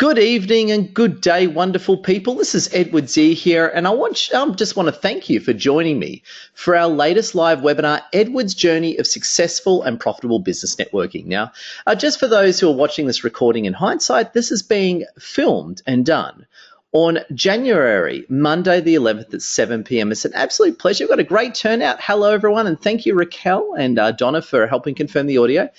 Good evening and good day, wonderful people. This is Edward Z here, and I just want to thank you for joining me for our latest live webinar, Edward's Journey of Successful and Profitable Business Networking. Now, just for those who are watching this recording in hindsight, this is being filmed and done on January, Monday the 11th at 7 p.m. It's an absolute pleasure. We've got a great turnout. Hello, everyone, and thank you, Raquel and Donna, for helping confirm the audio.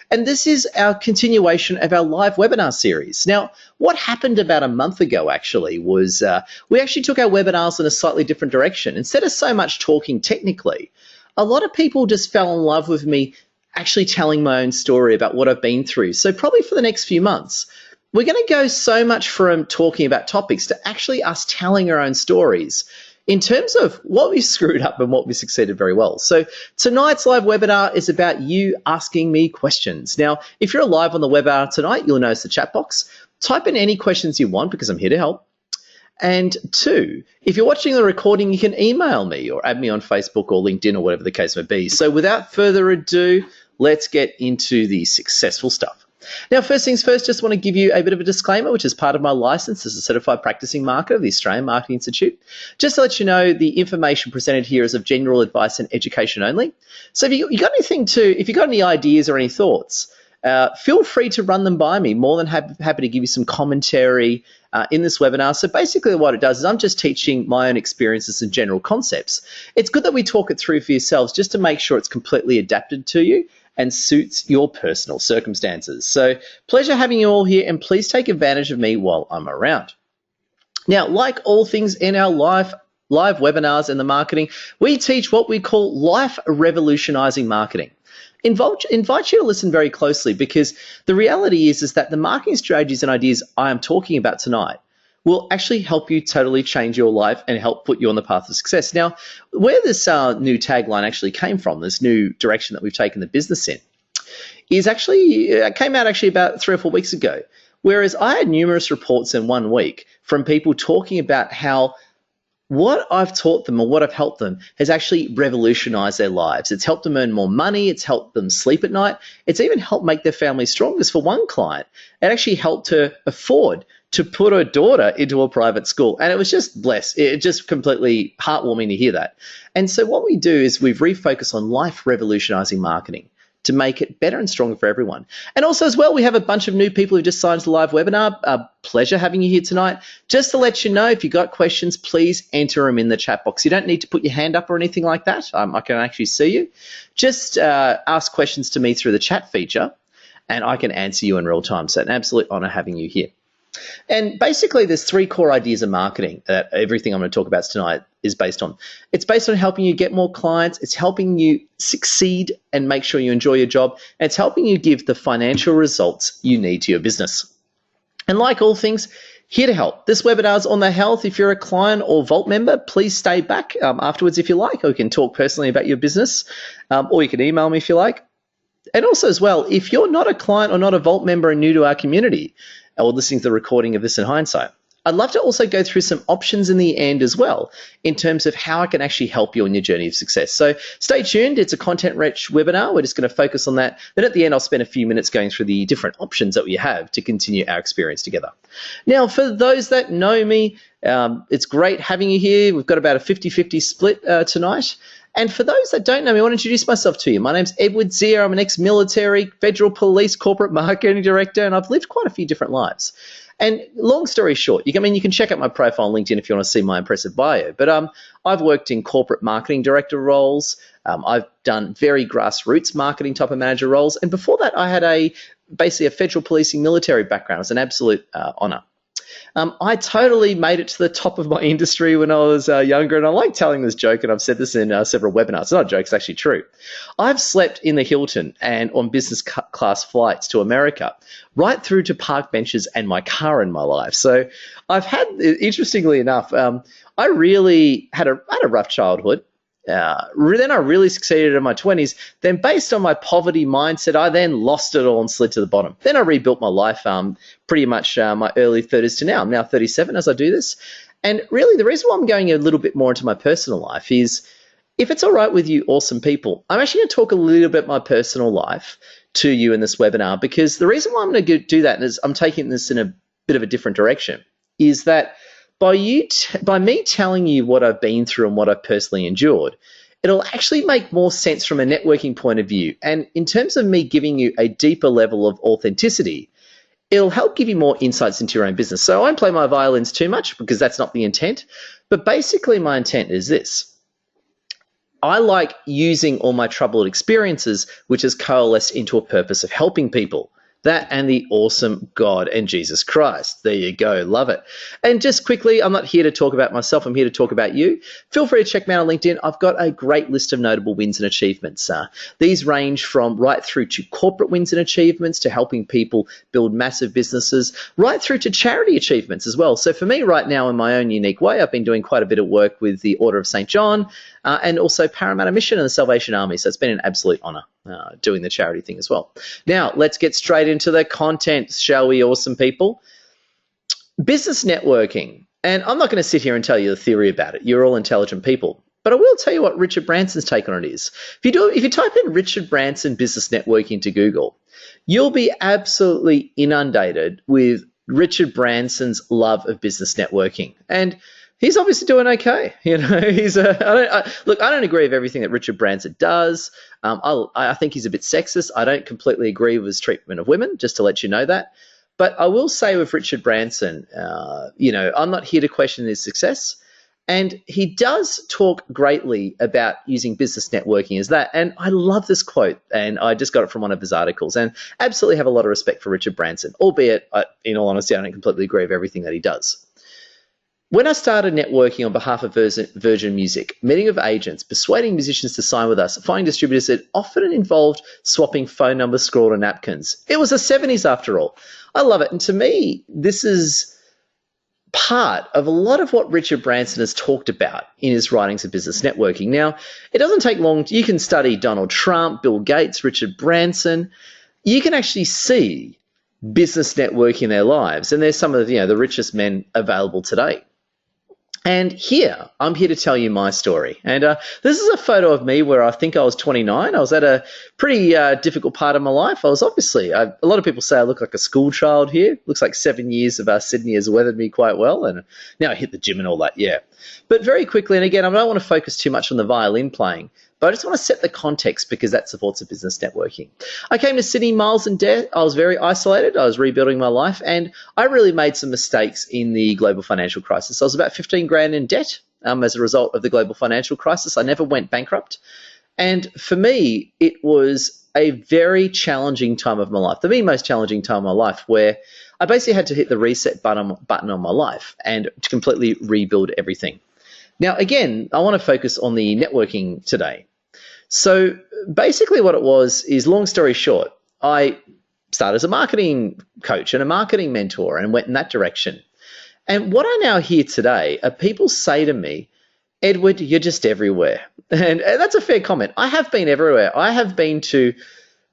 And this is our continuation of our live webinar series. Now, what happened about a month ago actually was we actually took our webinars in a slightly different direction. Instead of so much talking technically, a lot of people just fell in love with me actually telling my own story about what I've been through. So probably for the next few months, we're going to go so much from talking about topics to actually us telling our own stories in terms of what we screwed up and what we succeeded very well. So tonight's live webinar is about you asking me questions. Now, if you're live on the webinar tonight, you'll notice the chat box. Type in any questions you want because I'm here to help. And two, if you're watching the recording, you can email me or add me on Facebook or LinkedIn or whatever the case may be. So without further ado, let's get into the successful stuff. Now, first things first, just want to give you a bit of a disclaimer, which is part of my license as a certified practicing marketer of the Australian Marketing Institute. Just to let you know, the information presented here is of general advice and education only. So if you got any ideas or any thoughts, feel free to run them by me. More than happy to give you some commentary in this webinar. So basically what it does is I'm just teaching my own experiences and general concepts. It's good that we talk it through for yourselves just to make sure it's completely adapted to you and suits your personal circumstances. So pleasure having you all here, and please take advantage of me while I'm around. Now, like all things in our live webinars and the marketing, we teach what we call life revolutionizing marketing. Invite you to listen very closely, because the reality is that the marketing strategies and ideas I am talking about tonight will actually help you totally change your life and help put you on the path of success. Now, where this new tagline actually came from, this new direction that we've taken the business in, is actually came out actually about 3 or 4 weeks ago. Whereas I had numerous reports in 1 week from people talking about how what I've taught them or what I've helped them has actually revolutionized their lives. It's helped them earn more money. It's helped them sleep at night. It's even helped make their family stronger. For one client, it actually helped her afford to put her daughter into a private school. And it was just blessed. It just completely heartwarming to hear that. And so what we do is we've refocused on life revolutionizing marketing to make it better and stronger for everyone. And also as well, we have a bunch of new people who just signed to the live webinar. Pleasure having you here tonight. Just to let you know, if you've got questions, please enter them in the chat box. You don't need to put your hand up or anything like that. I can actually see you. Just ask questions to me through the chat feature, and I can answer you in real time. So an absolute honor having you here. And basically, there's 3 core ideas of marketing that everything I'm going to talk about tonight is based on. It's based on helping you get more clients. It's helping you succeed and make sure you enjoy your job. And it's helping you give the financial results you need to your business. And like all things, here to help. This webinar is on the health. If you're a client or Vault member, please stay back afterwards if you like, or you can talk personally about your business, or you can email me if you like. And also as well, if you're not a client or not a Vault member and new to our community, or listening to the recording of this in hindsight, I'd love to also go through some options in the end as well in terms of how I can actually help you on your journey of success. So stay tuned. It's a content-rich webinar. We're just going to focus on that. Then at the end, I'll spend a few minutes going through the different options that we have to continue our experience together. Now, for those that know me, it's great having you here. We've got about a 50-50 split tonight. And for those that don't know me, I want to introduce myself to you. My name's Edward Zier. I'm an ex-military, federal police, corporate marketing director, and I've lived quite a few different lives. And long story short, you can check out my profile on LinkedIn if you want to see my impressive bio. But I've worked in corporate marketing director roles. I've done very grassroots marketing type of manager roles. And before that, I had basically a federal policing military background. It was an absolute honor. I totally made it to the top of my industry when I was younger, and I like telling this joke, and I've said this in several webinars. It's not a joke, it's actually true. I've slept in the Hilton and on business class flights to America, right through to park benches and my car in my life. So I've had, interestingly enough, I really had a rough childhood. Then I really succeeded in my 20s. Then based on my poverty mindset, I then lost it all and slid to the bottom. Then I rebuilt my life pretty much my early 30s to now. I'm now 37 as I do this. And really the reason why I'm going a little bit more into my personal life is, if it's all right with you awesome people, I'm actually going to talk a little bit my personal life to you in this webinar, because the reason why I'm going to do that is I'm taking this in a bit of a different direction, is that by me telling you what I've been through and what I've personally endured, it'll actually make more sense from a networking point of view. And in terms of me giving you a deeper level of authenticity, it'll help give you more insights into your own business. So I won't play my violins too much because that's not the intent. But basically my intent is this. I like using all my troubled experiences, which has coalesced into a purpose of helping people. That and the awesome God and Jesus Christ. There you go. Love it. And just quickly, I'm not here to talk about myself. I'm here to talk about you. Feel free to check me out on LinkedIn. I've got a great list of notable wins and achievements. These range from right through to corporate wins and achievements to helping people build massive businesses, right through to charity achievements as well. So for me right now, in my own unique way, I've been doing quite a bit of work with the Order of St. John and also Parramatta Mission and the Salvation Army. So it's been an absolute honour doing the charity thing as well. Now, let's get straight into the content, shall we, awesome people? Business networking. And I'm not going to sit here and tell you the theory about it. You're all intelligent people. But I will tell you what Richard Branson's take on it is. If you type in Richard Branson business networking into Google, you'll be absolutely inundated with Richard Branson's love of business networking. And he's obviously doing okay. You know, look, I don't agree with everything that Richard Branson does. I think he's a bit sexist. I don't completely agree with his treatment of women, just to let you know that. But I will say with Richard Branson, I'm not here to question his success. And he does talk greatly about using business networking as that. And I love this quote, and I just got it from one of his articles, and absolutely have a lot of respect for Richard Branson, albeit, in all honesty, I don't completely agree with everything that he does. When I started networking on behalf of Virgin Music, meeting with agents, persuading musicians to sign with us, finding distributors, it often involved swapping phone numbers scrawled on napkins. It was the 70s after all. I love it. And to me, this is part of a lot of what Richard Branson has talked about in his writings of business networking. Now, it doesn't take long. You can study Donald Trump, Bill Gates, Richard Branson. You can actually see business networking in their lives. And there's some of the richest men available today. And here, I'm here to tell you my story. And this is a photo of me where I think I was 29. I was at a pretty difficult part of my life. I was obviously, a lot of people say I look like a school child here. Looks like 7 years of Sydney has weathered me quite well. And now I hit the gym and all that, yeah. But very quickly, and again, I don't want to focus too much on the violin playing, but I just want to set the context because that supports a business networking. I came to Sydney miles in debt. I was very isolated. I was rebuilding my life, and I really made some mistakes in the global financial crisis. I was about 15 grand in debt as a result of the global financial crisis. I never went bankrupt. And for me, it was a very challenging time of my life, the most challenging time of my life, where I basically had to hit the reset button on my life and to completely rebuild everything. Now, again, I want to focus on the networking today. So basically what it was is, long story short, I started as a marketing coach and a marketing mentor and went in that direction. And what I now hear today are people say to me, Edward, you're just everywhere. And that's a fair comment. I have been everywhere. I have been to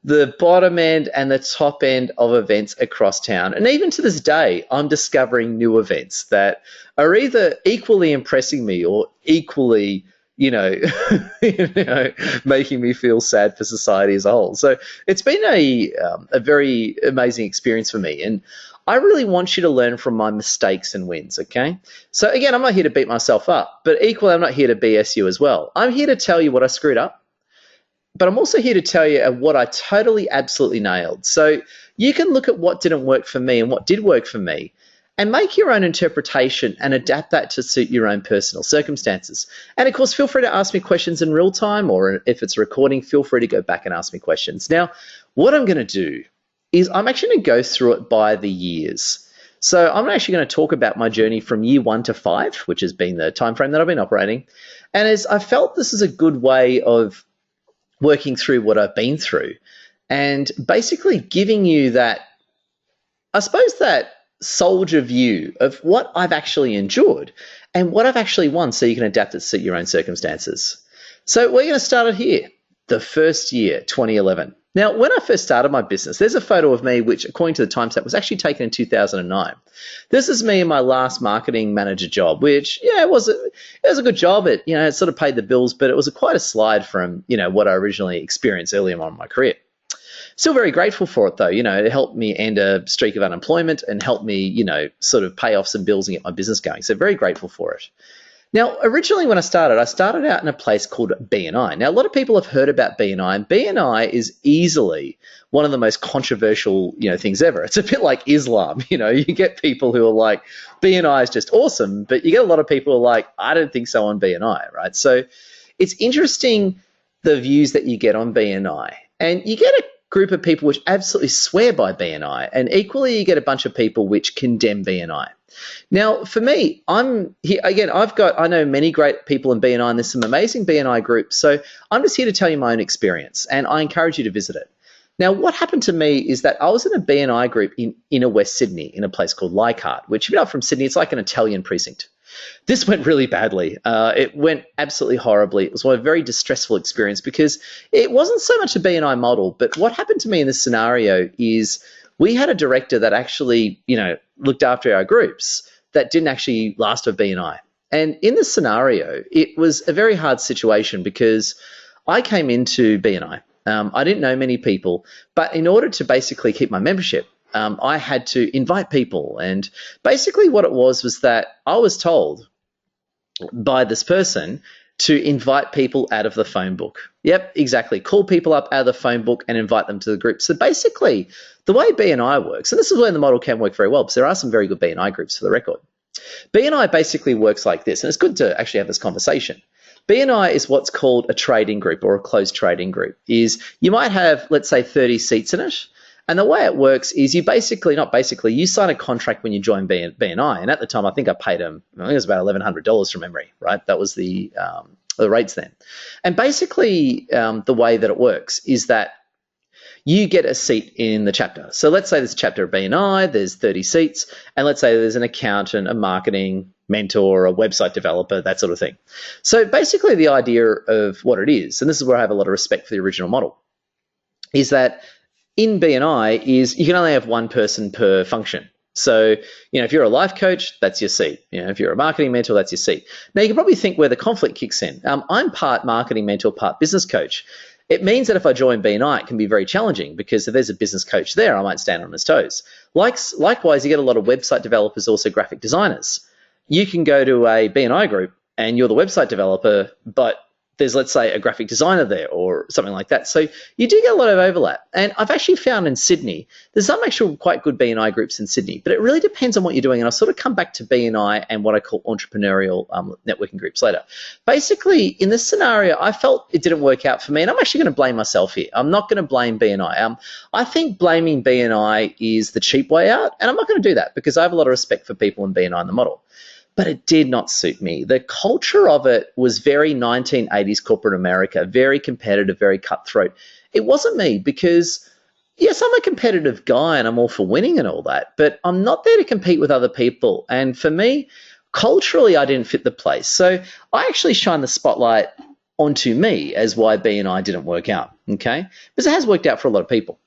the bottom end and the top end of events across town. And even to this day, I'm discovering new events that are either equally impressing me or equally, making me feel sad for society as a whole. So it's been a very amazing experience for me. And I really want you to learn from my mistakes and wins, okay? So again, I'm not here to beat myself up, but equally, I'm not here to BS you as well. I'm here to tell you what I screwed up. But I'm also here to tell you what I totally, absolutely nailed. So you can look at what didn't work for me and what did work for me and make your own interpretation and adapt that to suit your own personal circumstances. And of course, feel free to ask me questions in real time, or if it's a recording, feel free to go back and ask me questions. Now, what I'm going to do is I'm actually going to go through it by the years. So I'm actually going to talk about my journey from year 1 to 5, which has been the time frame that I've been operating. And as I felt this is a good way of working through what I've been through and basically giving you that, I suppose, that soldier view of what I've actually endured and what I've actually won, so you can adapt it to suit your own circumstances. So we're going to start it here, the first year, 2011. Now, when I first started my business, there's a photo of me which, according to the timestamp, was actually taken in 2009. This is me in my last marketing manager job, which, it was a good job. It sort of paid the bills, but it was quite a slide from, what I originally experienced early on in my career. Still very grateful for it though. It helped me end a streak of unemployment and helped me, sort of pay off some bills and get my business going. So very grateful for it. Now, originally when I started out in a place called BNI. Now, a lot of people have heard about BNI, and BNI is easily one of the most controversial, things ever. It's a bit like Islam. You get people who are like, BNI is just awesome, but you get a lot of people who are like, I don't think so on BNI, right? So it's interesting the views that you get on BNI, and you get a group of people which absolutely swear by BNI, and equally you get a bunch of people which condemn BNI. Now, for me, I'm here again. I know many great people in BNI, and there's some amazing BNI groups. So I'm just here to tell you my own experience, and I encourage you to visit it. Now, what happened to me is that I was in a BNI group in inner West Sydney in a place called Leichhardt, which, if you're not from Sydney, it's like an Italian precinct. This went really badly. It went absolutely horribly. It was a very distressful experience because it wasn't so much a BNI model, but what happened to me in this scenario is we had a director that actually, looked after our groups that didn't actually last for BNI. And in this scenario, it was a very hard situation because I came into BNI. I didn't know many people, but in order to basically keep my membership, I had to invite people. And basically what it was that I was told by this person to invite people out of the phone book. Yep, exactly. Call people up out of the phone book and invite them to the group. So basically, the way BNI works, and this is where the model can work very well, because there are some very good BNI groups for the record. BNI basically works like this, and it's good to actually have this conversation. BNI is what's called a trading group or a closed trading group. Is you might have, let's say, 30 seats in it. And the way it works is you sign a contract when you join BNI. And at the time, I think I paid them, I think it was about $1,100 from memory, right? That was the rates then. And basically, the way that it works is that you get a seat in the chapter. So let's say there's a chapter of BNI, there's 30 seats, and let's say there's an accountant, a marketing mentor, a website developer, that sort of thing. So basically the idea of what it is, and this is where I have a lot of respect for the original model, is that in BNI is you can only have one person per function. So, if you're a life coach, that's your seat. If you're a marketing mentor, that's your seat. Now, you can probably think where the conflict kicks in. I'm part marketing mentor, part business coach. It means that if I join BNI, it can be very challenging because if there's a business coach there, I might stand on his toes. Likewise, you get a lot of website developers, also graphic designers. You can go to a BNI group and you're the website developer, but there's, let's say, a graphic designer there or something like that. So you do get a lot of overlap. And I've actually found in Sydney, there's some actual quite good BNI groups in Sydney, but it really depends on what you're doing. And I'll sort of come back to BNI and what I call entrepreneurial networking groups later. Basically, in this scenario, I felt it didn't work out for me. And I'm actually going to blame myself here. I'm not going to blame BNI. I think blaming BNI is the cheap way out. And I'm not going to do that because I have a lot of respect for people in BNI in the model. But it did not suit me. The culture of it was very 1980s corporate America, very competitive, very cutthroat. It wasn't me because, yes, I'm a competitive guy and I'm all for winning and all that, but I'm not there to compete with other people. And for me, culturally, I didn't fit the place. So I actually shine the spotlight onto me as why BNI didn't work out, okay? Because it has worked out for a lot of people.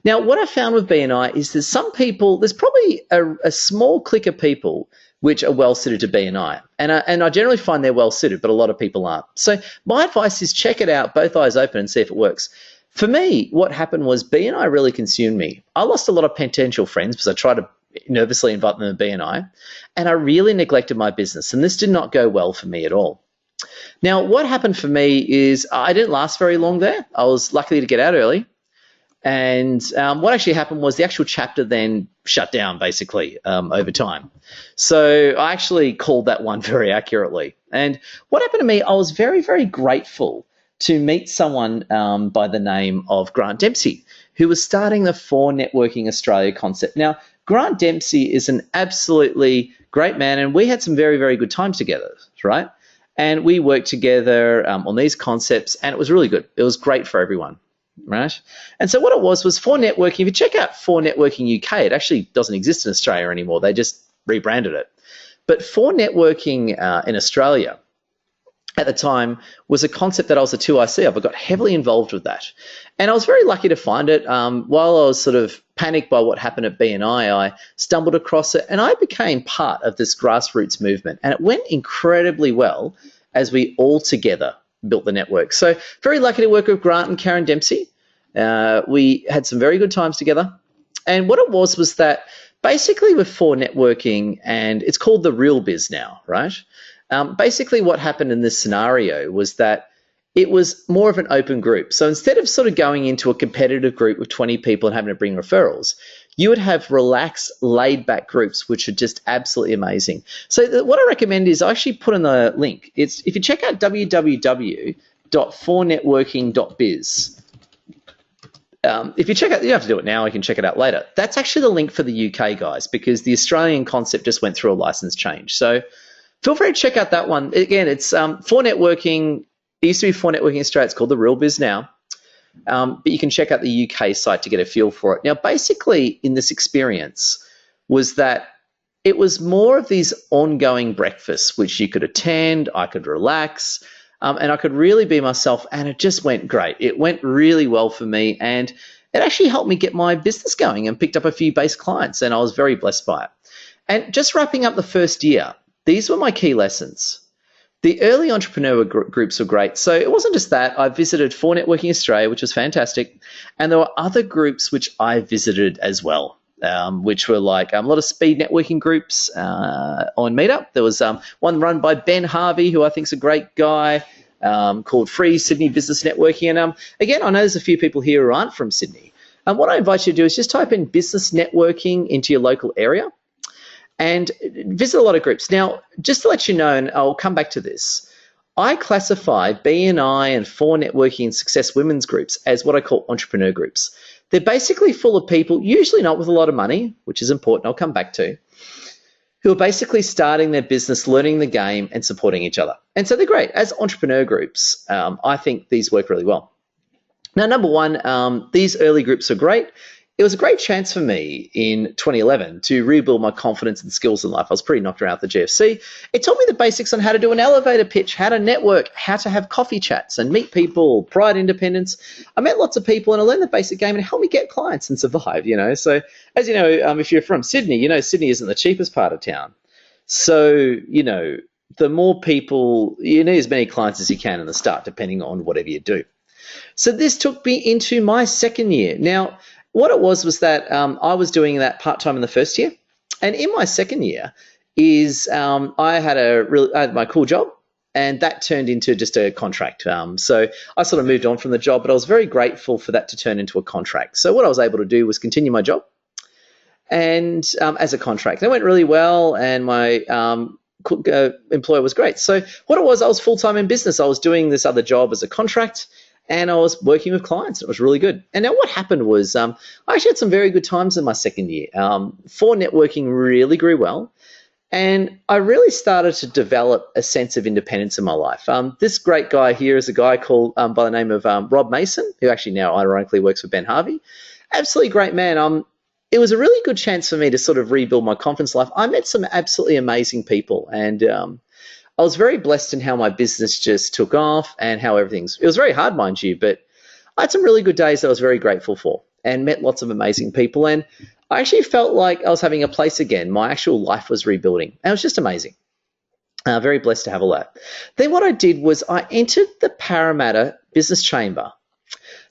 Now, what I found with BNI is there's probably a small clique of people which are well suited to BNI. And I generally find they're well suited, but a lot of people aren't. So my advice is check it out, both eyes open, and see if it works. For me, what happened was BNI really consumed me. I lost a lot of potential friends because I tried to nervously invite them to BNI, and I really neglected my business. And this did not go well for me at all. Now, what happened for me is I didn't last very long there. I was lucky to get out early. And what actually happened was the actual chapter then shut down basically over time. So I actually called that one very accurately. And what happened to me, I was very, very grateful to meet someone by the name of Grant Dempsey, who was starting the For Networking Australia concept. Now, Grant Dempsey is an absolutely great man, and we had some very, very good times together, right? And we worked together on these concepts, and it was really good. It was great for everyone. Right. And so what it was For Networking. If you check out For Networking UK, it actually doesn't exist in Australia anymore. They just rebranded it. But For Networking in Australia at the time was a concept that I was a 2IC of. I got heavily involved with that. And I was very lucky to find it. While I was sort of panicked by what happened at BNI, I stumbled across it and I became part of this grassroots movement. And it went incredibly well as we all together built the network. So very lucky to work with Grant and Karen Dempsey. We had some very good times together. And what it was that basically with For Networking, and it's called the Real Biz Now, right? Basically what happened in this scenario was that it was more of an open group. So instead of sort of going into a competitive group with 20 people and having to bring referrals, you would have relaxed, laid-back groups, which are just absolutely amazing. So what I recommend is I actually put in the link. It's if you check out www.fornetworking.biz. If you check out, you don't have to do it now, you can check it out later. That's actually the link for the UK guys, because the Australian concept just went through a license change. So feel free to check out that one. Again, it's For Networking. It used to be For Networking Australia. It's called the Real Biz Now. But you can check out the UK site to get a feel for it. Now, basically, in this experience was that it was more of these ongoing breakfasts, which you could attend, I could relax, and I could really be myself, and it just went great. It went really well for me, and it actually helped me get my business going and picked up a few base clients, and I was very blessed by it. And just wrapping up the first year, these were my key lessons. The early entrepreneur groups were great. So it wasn't just that. I visited For Networking Australia, which was fantastic. And there were other groups which I visited as well, which were like a lot of speed networking groups on Meetup. There was one run by Ben Harvey, who I think is a great guy, called Free Sydney Business Networking. And again, I know there's a few people here who aren't from Sydney. And what I invite you to do is just type in business networking into your local area and visit a lot of groups. Now, just to let you know, and I'll come back to this, I classify BNI and For Networking and Success Women's groups as what I call entrepreneur groups. They're basically full of people, usually not with a lot of money, which is important, I'll come back to, who are basically starting their business, learning the game, and supporting each other. And so they're great. As entrepreneur groups, I think these work really well. Now, number one, these early groups are great. It was a great chance for me in 2011 to rebuild my confidence and skills in life. I was pretty knocked around the GFC. It taught me the basics on how to do an elevator pitch, how to network, how to have coffee chats and meet people, pride, independence. I met lots of people and I learned the basic game, and it helped me get clients and survive, So as you know, if you're from Sydney, Sydney isn't the cheapest part of town. So, the more people, you need as many clients as you can in the start, depending on whatever you do. So this took me into my second year. Now, what it was that I was doing that part-time in the first year. And in my second year is I had my cool job, and that turned into just a contract. So I sort of moved on from the job, but I was very grateful for that to turn into a contract. So what I was able to do was continue my job and as a contract. It went really well, and my employer was great. So what it was, I was full-time in business. I was doing this other job as a contract, and I was working with clients. It was really good. And now what happened was I actually had some very good times in my second year. For Networking really grew well, and I really started to develop a sense of independence in my life. This great guy here is a guy called by the name of Rob Mason, who actually now ironically works for Ben Harvey. Absolutely great man. It was a really good chance for me to sort of rebuild my confidence life. I met some absolutely amazing people, and I was very blessed in how my business just took off and how it was very hard, mind you, but I had some really good days that I was very grateful for and met lots of amazing people. And I actually felt like I was having a place again. My actual life was rebuilding. And it was just amazing. Very blessed to have all that. Then what I did was I entered the Parramatta Business Chamber.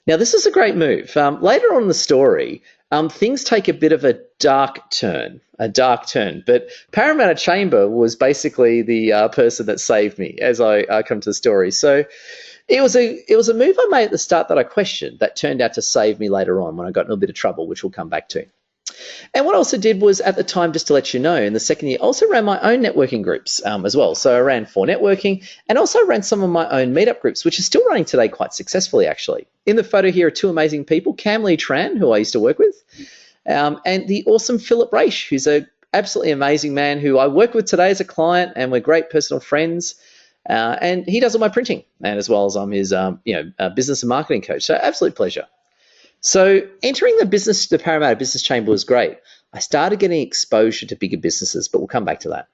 Now, this is a great move. Later on in the story, things take a bit of a dark turn. But Parramatta Chamber was basically the person that saved me as I come to the story. So it was a move I made at the start that I questioned that turned out to save me later on when I got in a bit of trouble, which we'll come back to. And what I also did was, at the time, just to let you know, in the second year, I also ran my own networking groups as well. So I ran For Networking, and also ran some of my own meetup groups, which is still running today quite successfully, actually. In the photo here are two amazing people, Cam Lee Tran, who I used to work with, and the awesome Philip Raish, who's an absolutely amazing man who I work with today as a client, and we're great personal friends. And he does all my printing, and as well as I'm his business and marketing coach. So absolute pleasure. So entering the Parramatta Business Chamber was great. I started getting exposure to bigger businesses, but we'll come back to that.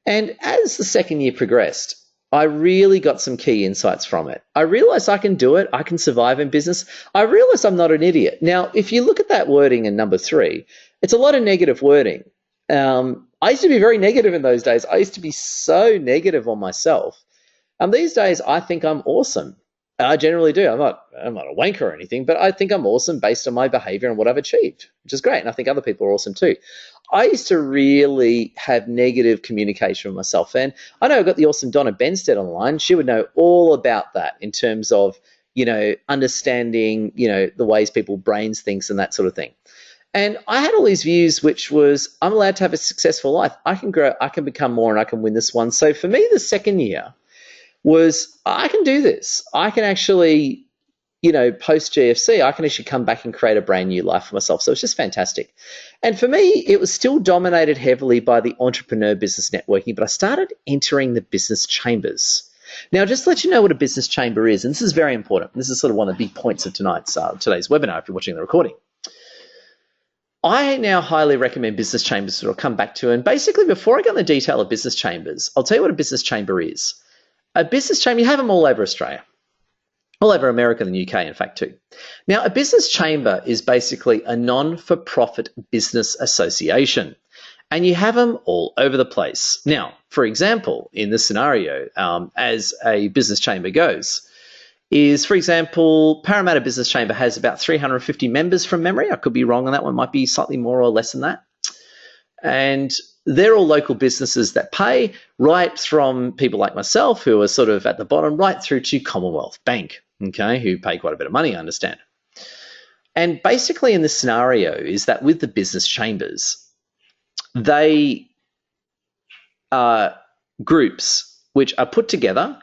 And as the second year progressed, I really got some key insights from it. I realized I can do it. I can survive in business. I realized I'm not an idiot. Now, if you look at that wording in number 3, it's a lot of negative wording. I used to be very negative in those days. I used to be so negative on myself. These days, I think I'm awesome. I generally do. I'm not a wanker or anything, but I think I'm awesome based on my behavior and what I've achieved, which is great. And I think other people are awesome too. I used to really have negative communication with myself. And I know I've got the awesome Donna Benstead on the line. She would know all about that in terms of, understanding, the ways people brains things and that sort of thing. And I had all these views, which was I'm allowed to have a successful life. I can grow, I can become more, and I can win this one. So for me, the second year was I can do this. I can actually, post GFC, I can actually come back and create a brand new life for myself. So it's just fantastic. And for me, it was still dominated heavily by the entrepreneur business networking, but I started entering the business chambers. Now, just to let you know what a business chamber is, and this is very important. This is sort of one of the big points of today's webinar if you're watching the recording. I now highly recommend business chambers, which I'll come back to. And basically, before I go into the detail of business chambers, I'll tell you what a business chamber is. A business chamber, you have them all over Australia, all over America and the UK, in fact, too. Now, a business chamber is basically a non-for-profit business association, and you have them all over the place. Now, for example, in this scenario, as a business chamber goes, is, for example, Parramatta Business Chamber has about 350 members from memory. I could be wrong on that one, might be slightly more or less than that. And they're all local businesses that pay, right from people like myself who are sort of at the bottom, right through to Commonwealth Bank, okay, who pay quite a bit of money, I understand. And basically in this scenario is that with the business chambers, they are groups which are put together,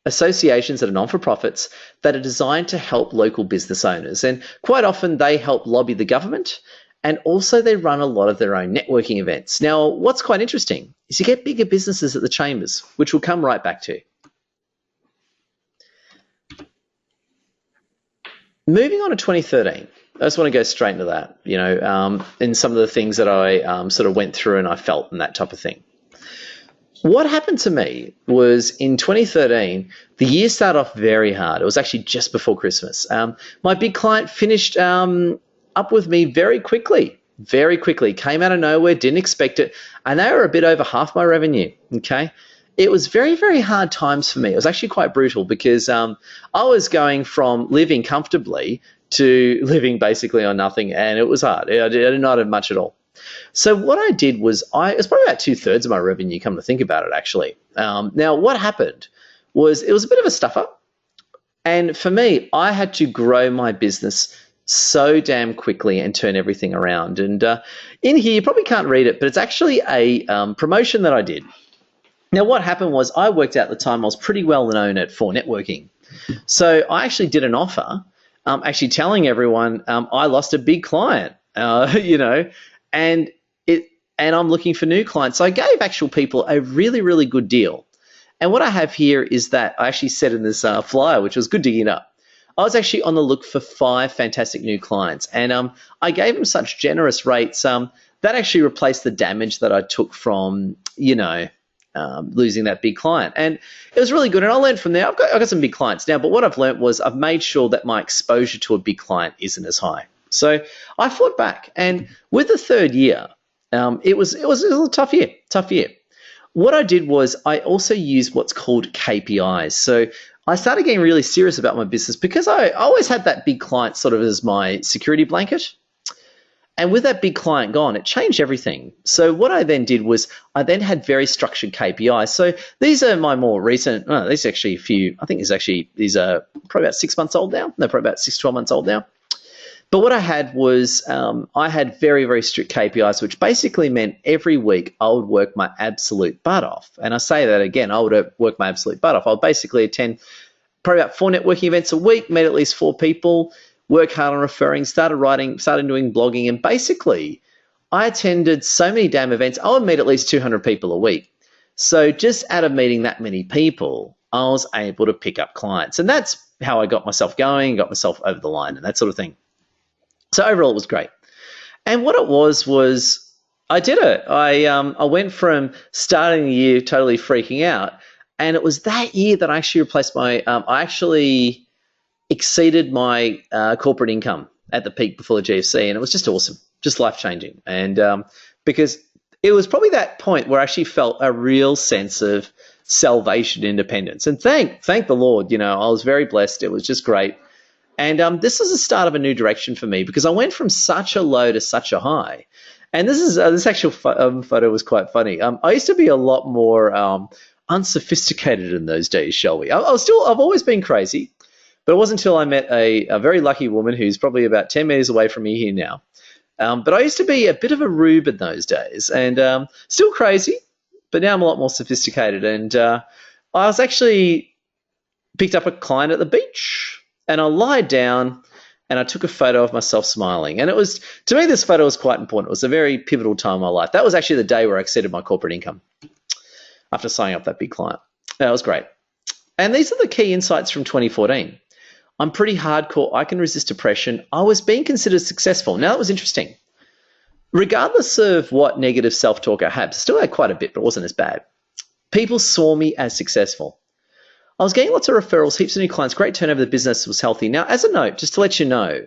associations that are non-for-profits that are designed to help local business owners. And quite often they help lobby the government, and also they run a lot of their own networking events. Now, what's quite interesting is you get bigger businesses at the chambers, which we'll come right back to. Moving on to 2013, I just want to go straight into that, and some of the things that I sort of went through and I felt and that type of thing. What happened to me was in 2013, the year started off very hard. It was actually just before Christmas. My big client finished up with me very quickly, came out of nowhere, didn't expect it, and they were a bit over half my revenue, okay? It was very, very hard times for me. It was actually quite brutal because I was going from living comfortably to living basically on nothing, and it was hard. I did not have much at all. So what I did was it was probably about 2/3 of my revenue, come to think about it, actually. Now, what happened was it was a bit of a stuffer. And for me, I had to grow my business so damn quickly and turn everything around. And in here, you probably can't read it, but it's actually a promotion that I did. Now, what happened was I worked out at the time I was pretty well known at for networking. So I actually did an offer, actually telling everyone I lost a big client, and I'm looking for new clients. So I gave actual people a really, really good deal. And what I have here is that I actually said in this flyer, which was good digging up, I was actually on the look for 5 fantastic new clients. And I gave them such generous rates that actually replaced the damage that I took from, losing that big client. And it was really good. And I learned from there. I've got some big clients now, but what I've learned was I've made sure that my exposure to a big client isn't as high. So I fought back, and with the third year, it was a tough year. What I did was I also used what's called KPIs. So I started getting really serious about my business because I always had that big client sort of as my security blanket. And with that big client gone, it changed everything. So what I then did was I then had very structured KPIs. So these are my more recent, these are actually these are probably about 6 months old now. They're probably about 6 to 12 months old now. But what I had was I had very, very strict KPIs, which basically meant every week I would work my absolute butt off. And I say that again, I would work my absolute butt off. I would basically attend probably about 4 networking events a week, meet at least 4 people, work hard on referring, started writing, started doing blogging. And basically, I attended so many damn events, I would meet at least 200 people a week. So just out of meeting that many people, I was able to pick up clients. And that's how I got myself going, got myself over the line and that sort of thing. So overall, it was great. And what it was I did it. I went from starting the year totally freaking out, and it was that year that I actually replaced I actually exceeded my corporate income at the peak before the GFC, and it was just awesome, just life-changing. And because it was probably that point where I actually felt a real sense of salvation, independence. And thank the Lord, I was very blessed. It was just great. And this was the start of a new direction for me because I went from such a low to such a high. And this actual photo was quite funny. I used to be a lot more unsophisticated in those days, shall we? I've always been crazy, but it wasn't until I met a very lucky woman who's probably about 10 meters away from me here now. But I used to be a bit of a rube in those days, and still crazy, but now I'm a lot more sophisticated. And I was actually picked up a client at the beach, and I lied down and I took a photo of myself smiling. And to me, this photo was quite important. It was a very pivotal time in my life. That was actually the day where I exceeded my corporate income after signing up that big client. That was great. And these are the key insights from 2014. I'm pretty hardcore. I can resist depression. I was being considered successful. Now, that was interesting. Regardless of what negative self-talk I had, still had quite a bit, but it wasn't as bad. People saw me as successful. I was getting lots of referrals, heaps of new clients, great turnover, the business was healthy. Now, as a note, just to let you know,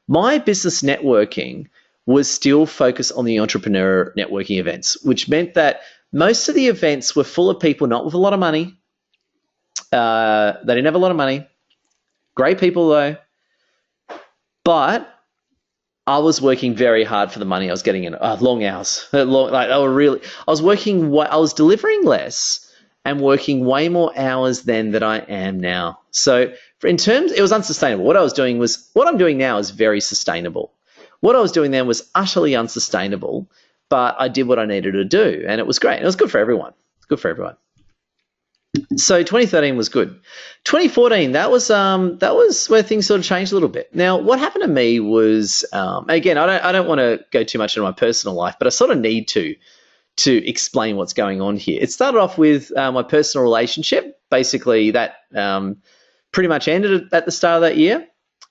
my business networking was still focused on the entrepreneur networking events, which meant that most of the events were full of people not with a lot of money. They didn't have a lot of money. Great people, though. But I was working very hard for the money I was getting in. Long hours. I was delivering less and working way more hours than that I am now. So it was unsustainable. What I'm doing now is very sustainable. What I was doing then was utterly unsustainable, but I did what I needed to do, and it was great. And it was good for everyone. It's good for everyone. So 2013 was good. 2014, that was where things sort of changed a little bit. Now, what happened to me was, again, I don't want to go too much into my personal life, but I sort of need to explain what's going on here. It started off with my personal relationship. Basically, that pretty much ended at the start of that year.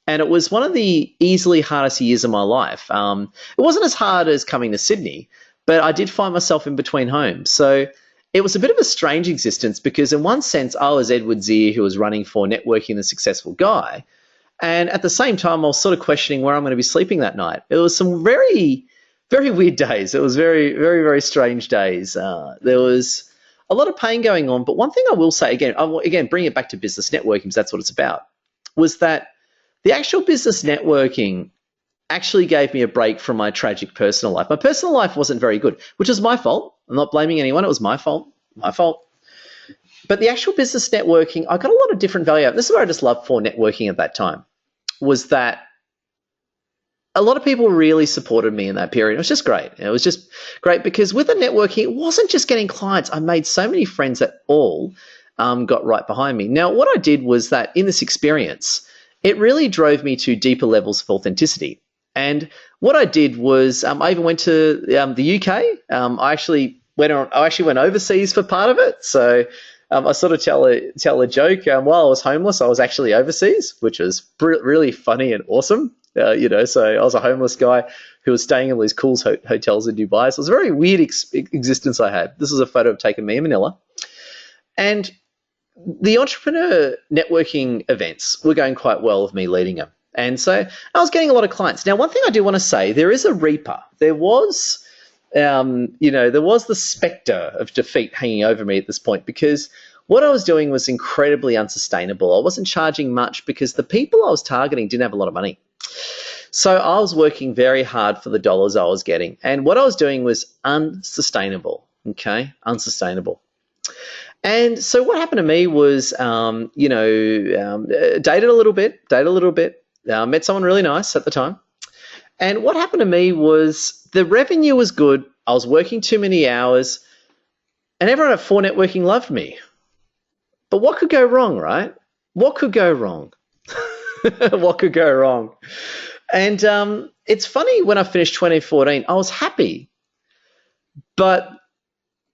And it was one of the easily hardest years of my life. It wasn't as hard as coming to Sydney, but I did find myself in between homes. So it was a bit of a strange existence because in one sense, I was Edward Zier, who was running for Networking the Successful Guy. And at the same time, I was sort of questioning where I'm going to be sleeping that night. It was some very, very weird days. It was very, very, very strange days. There was a lot of pain going on. But one thing I will say, again, bring it back to business networking because that's what it's about, was that the actual business networking actually gave me a break from my tragic personal life. My personal life wasn't very good, which is my fault. I'm not blaming anyone. It was my fault. But the actual business networking, I got a lot of different value out. This is what I just loved for networking at that time, was that a lot of people really supported me in that period. It was just great. It was just great because with the networking, it wasn't just getting clients. I made so many friends that all got right behind me. Now, what I did was that in this experience, it really drove me to deeper levels of authenticity. And what I did was I even went to the UK. I actually went overseas for part of it. So I sort of tell a joke. While I was homeless, I was actually overseas, which was really funny and awesome. So I was a homeless guy who was staying in these cool hotels in Dubai. So it was a very weird existence I had. This was a photo of taking me in Manila. And the entrepreneur networking events were going quite well with me leading them. And so I was getting a lot of clients. Now, one thing I do want to say, there is a reaper. There was, there was the specter of defeat hanging over me at this point because what I was doing was incredibly unsustainable. I wasn't charging much because the people I was targeting didn't have a lot of money. So I was working very hard for the dollars I was getting. And what I was doing was unsustainable, okay? Unsustainable. And so what happened to me was, dated a little bit, met someone really nice at the time. And what happened to me was the revenue was good. I was working too many hours and everyone at 4 Networking loved me. But what could go wrong, right? What could go wrong? What could go wrong? And it's funny, when I finished 2014, I was happy. But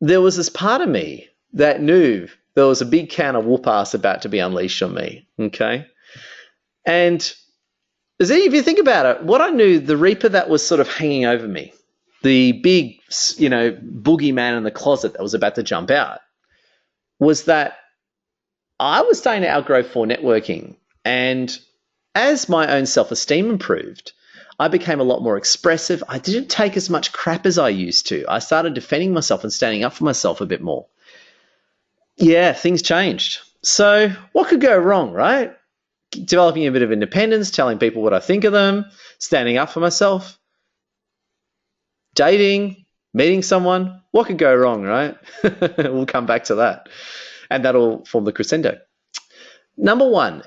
there was this part of me that knew there was a big can of whoop-ass about to be unleashed on me, okay? And if you think about it, what I knew, the reaper that was sort of hanging over me, the big, boogeyman in the closet that was about to jump out, was that I was starting to outgrow 4 Networking. And as my own self-esteem improved, I became a lot more expressive. I didn't take as much crap as I used to. I started defending myself and standing up for myself a bit more. Yeah, things changed. So what could go wrong, right? Developing a bit of independence, telling people what I think of them, standing up for myself, dating, meeting someone. What could go wrong, right? We'll come back to that. And that'll form the crescendo. Number one,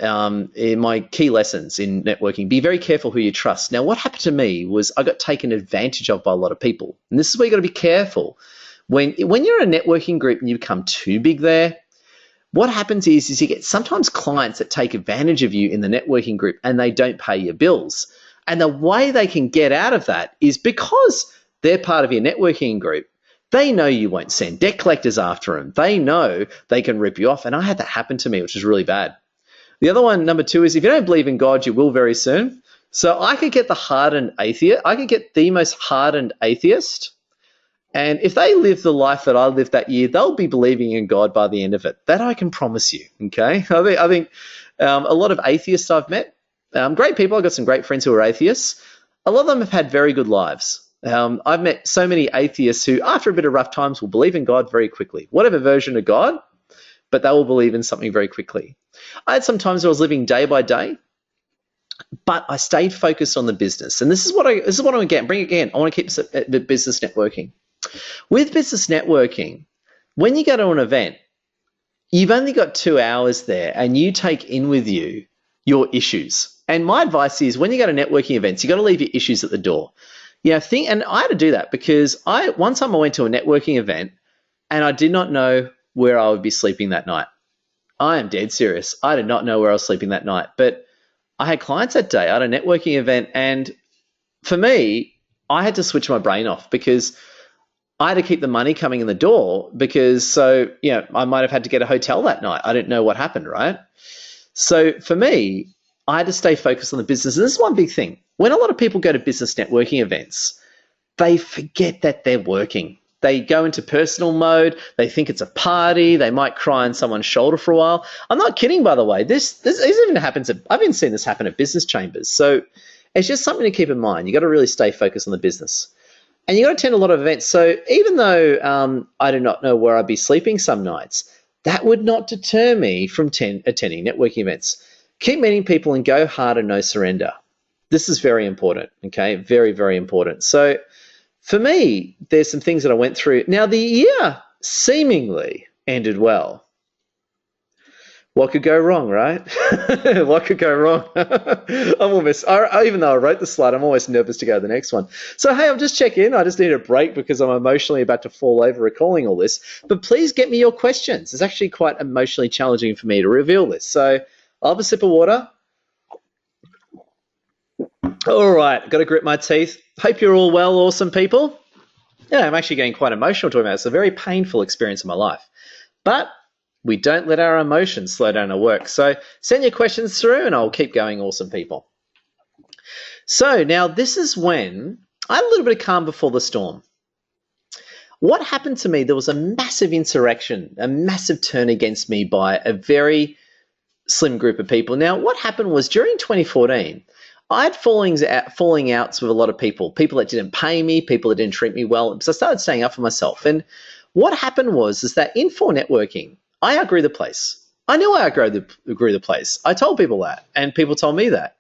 in my key lessons in networking, be very careful who you trust. Now, what happened to me was I got taken advantage of by a lot of people. And this is where you got to be careful. When you're in a networking group and you become too big there, what happens is you get sometimes clients that take advantage of you in the networking group and they don't pay your bills. And the way they can get out of that is because they're part of your networking group. They know you won't send debt collectors after them. They know they can rip you off. And I had that happen to me, which is really bad. The other one, number two, is if you don't believe in God, you will very soon. So I could get the hardened atheist. I could get the most hardened atheist. And if they live the life that I lived that year, they'll be believing in God by the end of it. That I can promise you, okay? I think a lot of atheists I've met, great people. I've got some great friends who are atheists. A lot of them have had very good lives. I've met so many atheists who, after a bit of rough times, will believe in God very quickly. Whatever version of God, but they will believe in something very quickly. I had some times where I was living day by day, but I stayed focused on the business. And this is what I want to bring again. I want to keep the business networking. With business networking, when you go to an event, you've only got 2 hours there and you take in with you your issues. And my advice is when you go to networking events, you got to leave your issues at the door. And I had to do that because one time I went to a networking event and I did not know where I would be sleeping that night. I am dead serious. I did not know where I was sleeping that night. But I had clients that day. I had a networking event, and for me, I had to switch my brain off because I had to keep the money coming in the door because I might have had to get a hotel that night. I didn't know what happened, right? So for me, I had to stay focused on the business. And this is one big thing. When a lot of people go to business networking events, they forget that they're working. They go into personal mode. They think it's a party. They might cry on someone's shoulder for a while. I'm not kidding, by the way. This even happens. I've even seen this happen at business chambers. So it's just something to keep in mind. You got to really stay focused on the business. And you got to attend a lot of events. So even though I do not know where I'd be sleeping some nights, that would not deter me from attending networking events. Keep meeting people and go hard and no surrender. This is very important, okay? Very, very important. So for me, there's some things that I went through. Now, the year seemingly ended well. What could go wrong, right? What could go wrong? Even though I wrote the slide, I'm always nervous to go to the next one. So, hey, I'm just checking in. I just need a break because I'm emotionally about to fall over recalling all this. But please get me your questions. It's actually quite emotionally challenging for me to reveal this. So I'll have a sip of water. All right, got to grit my teeth. Hope you're all well, awesome people. Yeah, I'm actually getting quite emotional talking about it. It's a very painful experience in my life. But we don't let our emotions slow down our work. So send your questions through and I'll keep going, awesome people. So now this is when I had a little bit of calm before the storm. What happened to me, there was a massive insurrection, a massive turn against me by a very slim group of people. Now, what happened was during 2014, I had falling outs with a lot of people that didn't pay me, people that didn't treat me well. So I started staying up for myself. And what happened was that in for networking, I outgrew the place. I knew I outgrew the place. I told people that, and people told me that.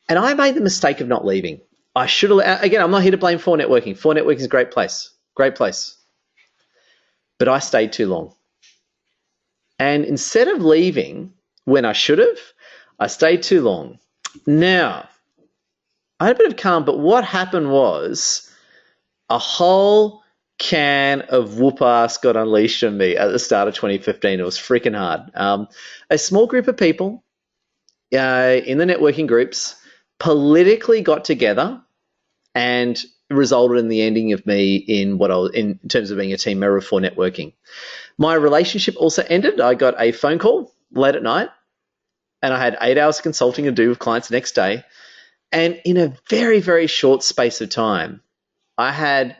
And I made the mistake of not leaving. I should have. Again, I'm not here to blame for networking. For networking is a great place. Great place. But I stayed too long. And instead of leaving when I should have, I stayed too long. Now, I had a bit of calm, but what happened was a whole can of whoop-ass got unleashed on me at the start of 2015. It was freaking hard. A small group of people in the networking groups politically got together and resulted in the ending of me in terms of being a team member for networking. My relationship also ended. I got a phone call late at night, and I had 8 hours of consulting to do with clients the next day. And in a very, very short space of time, I had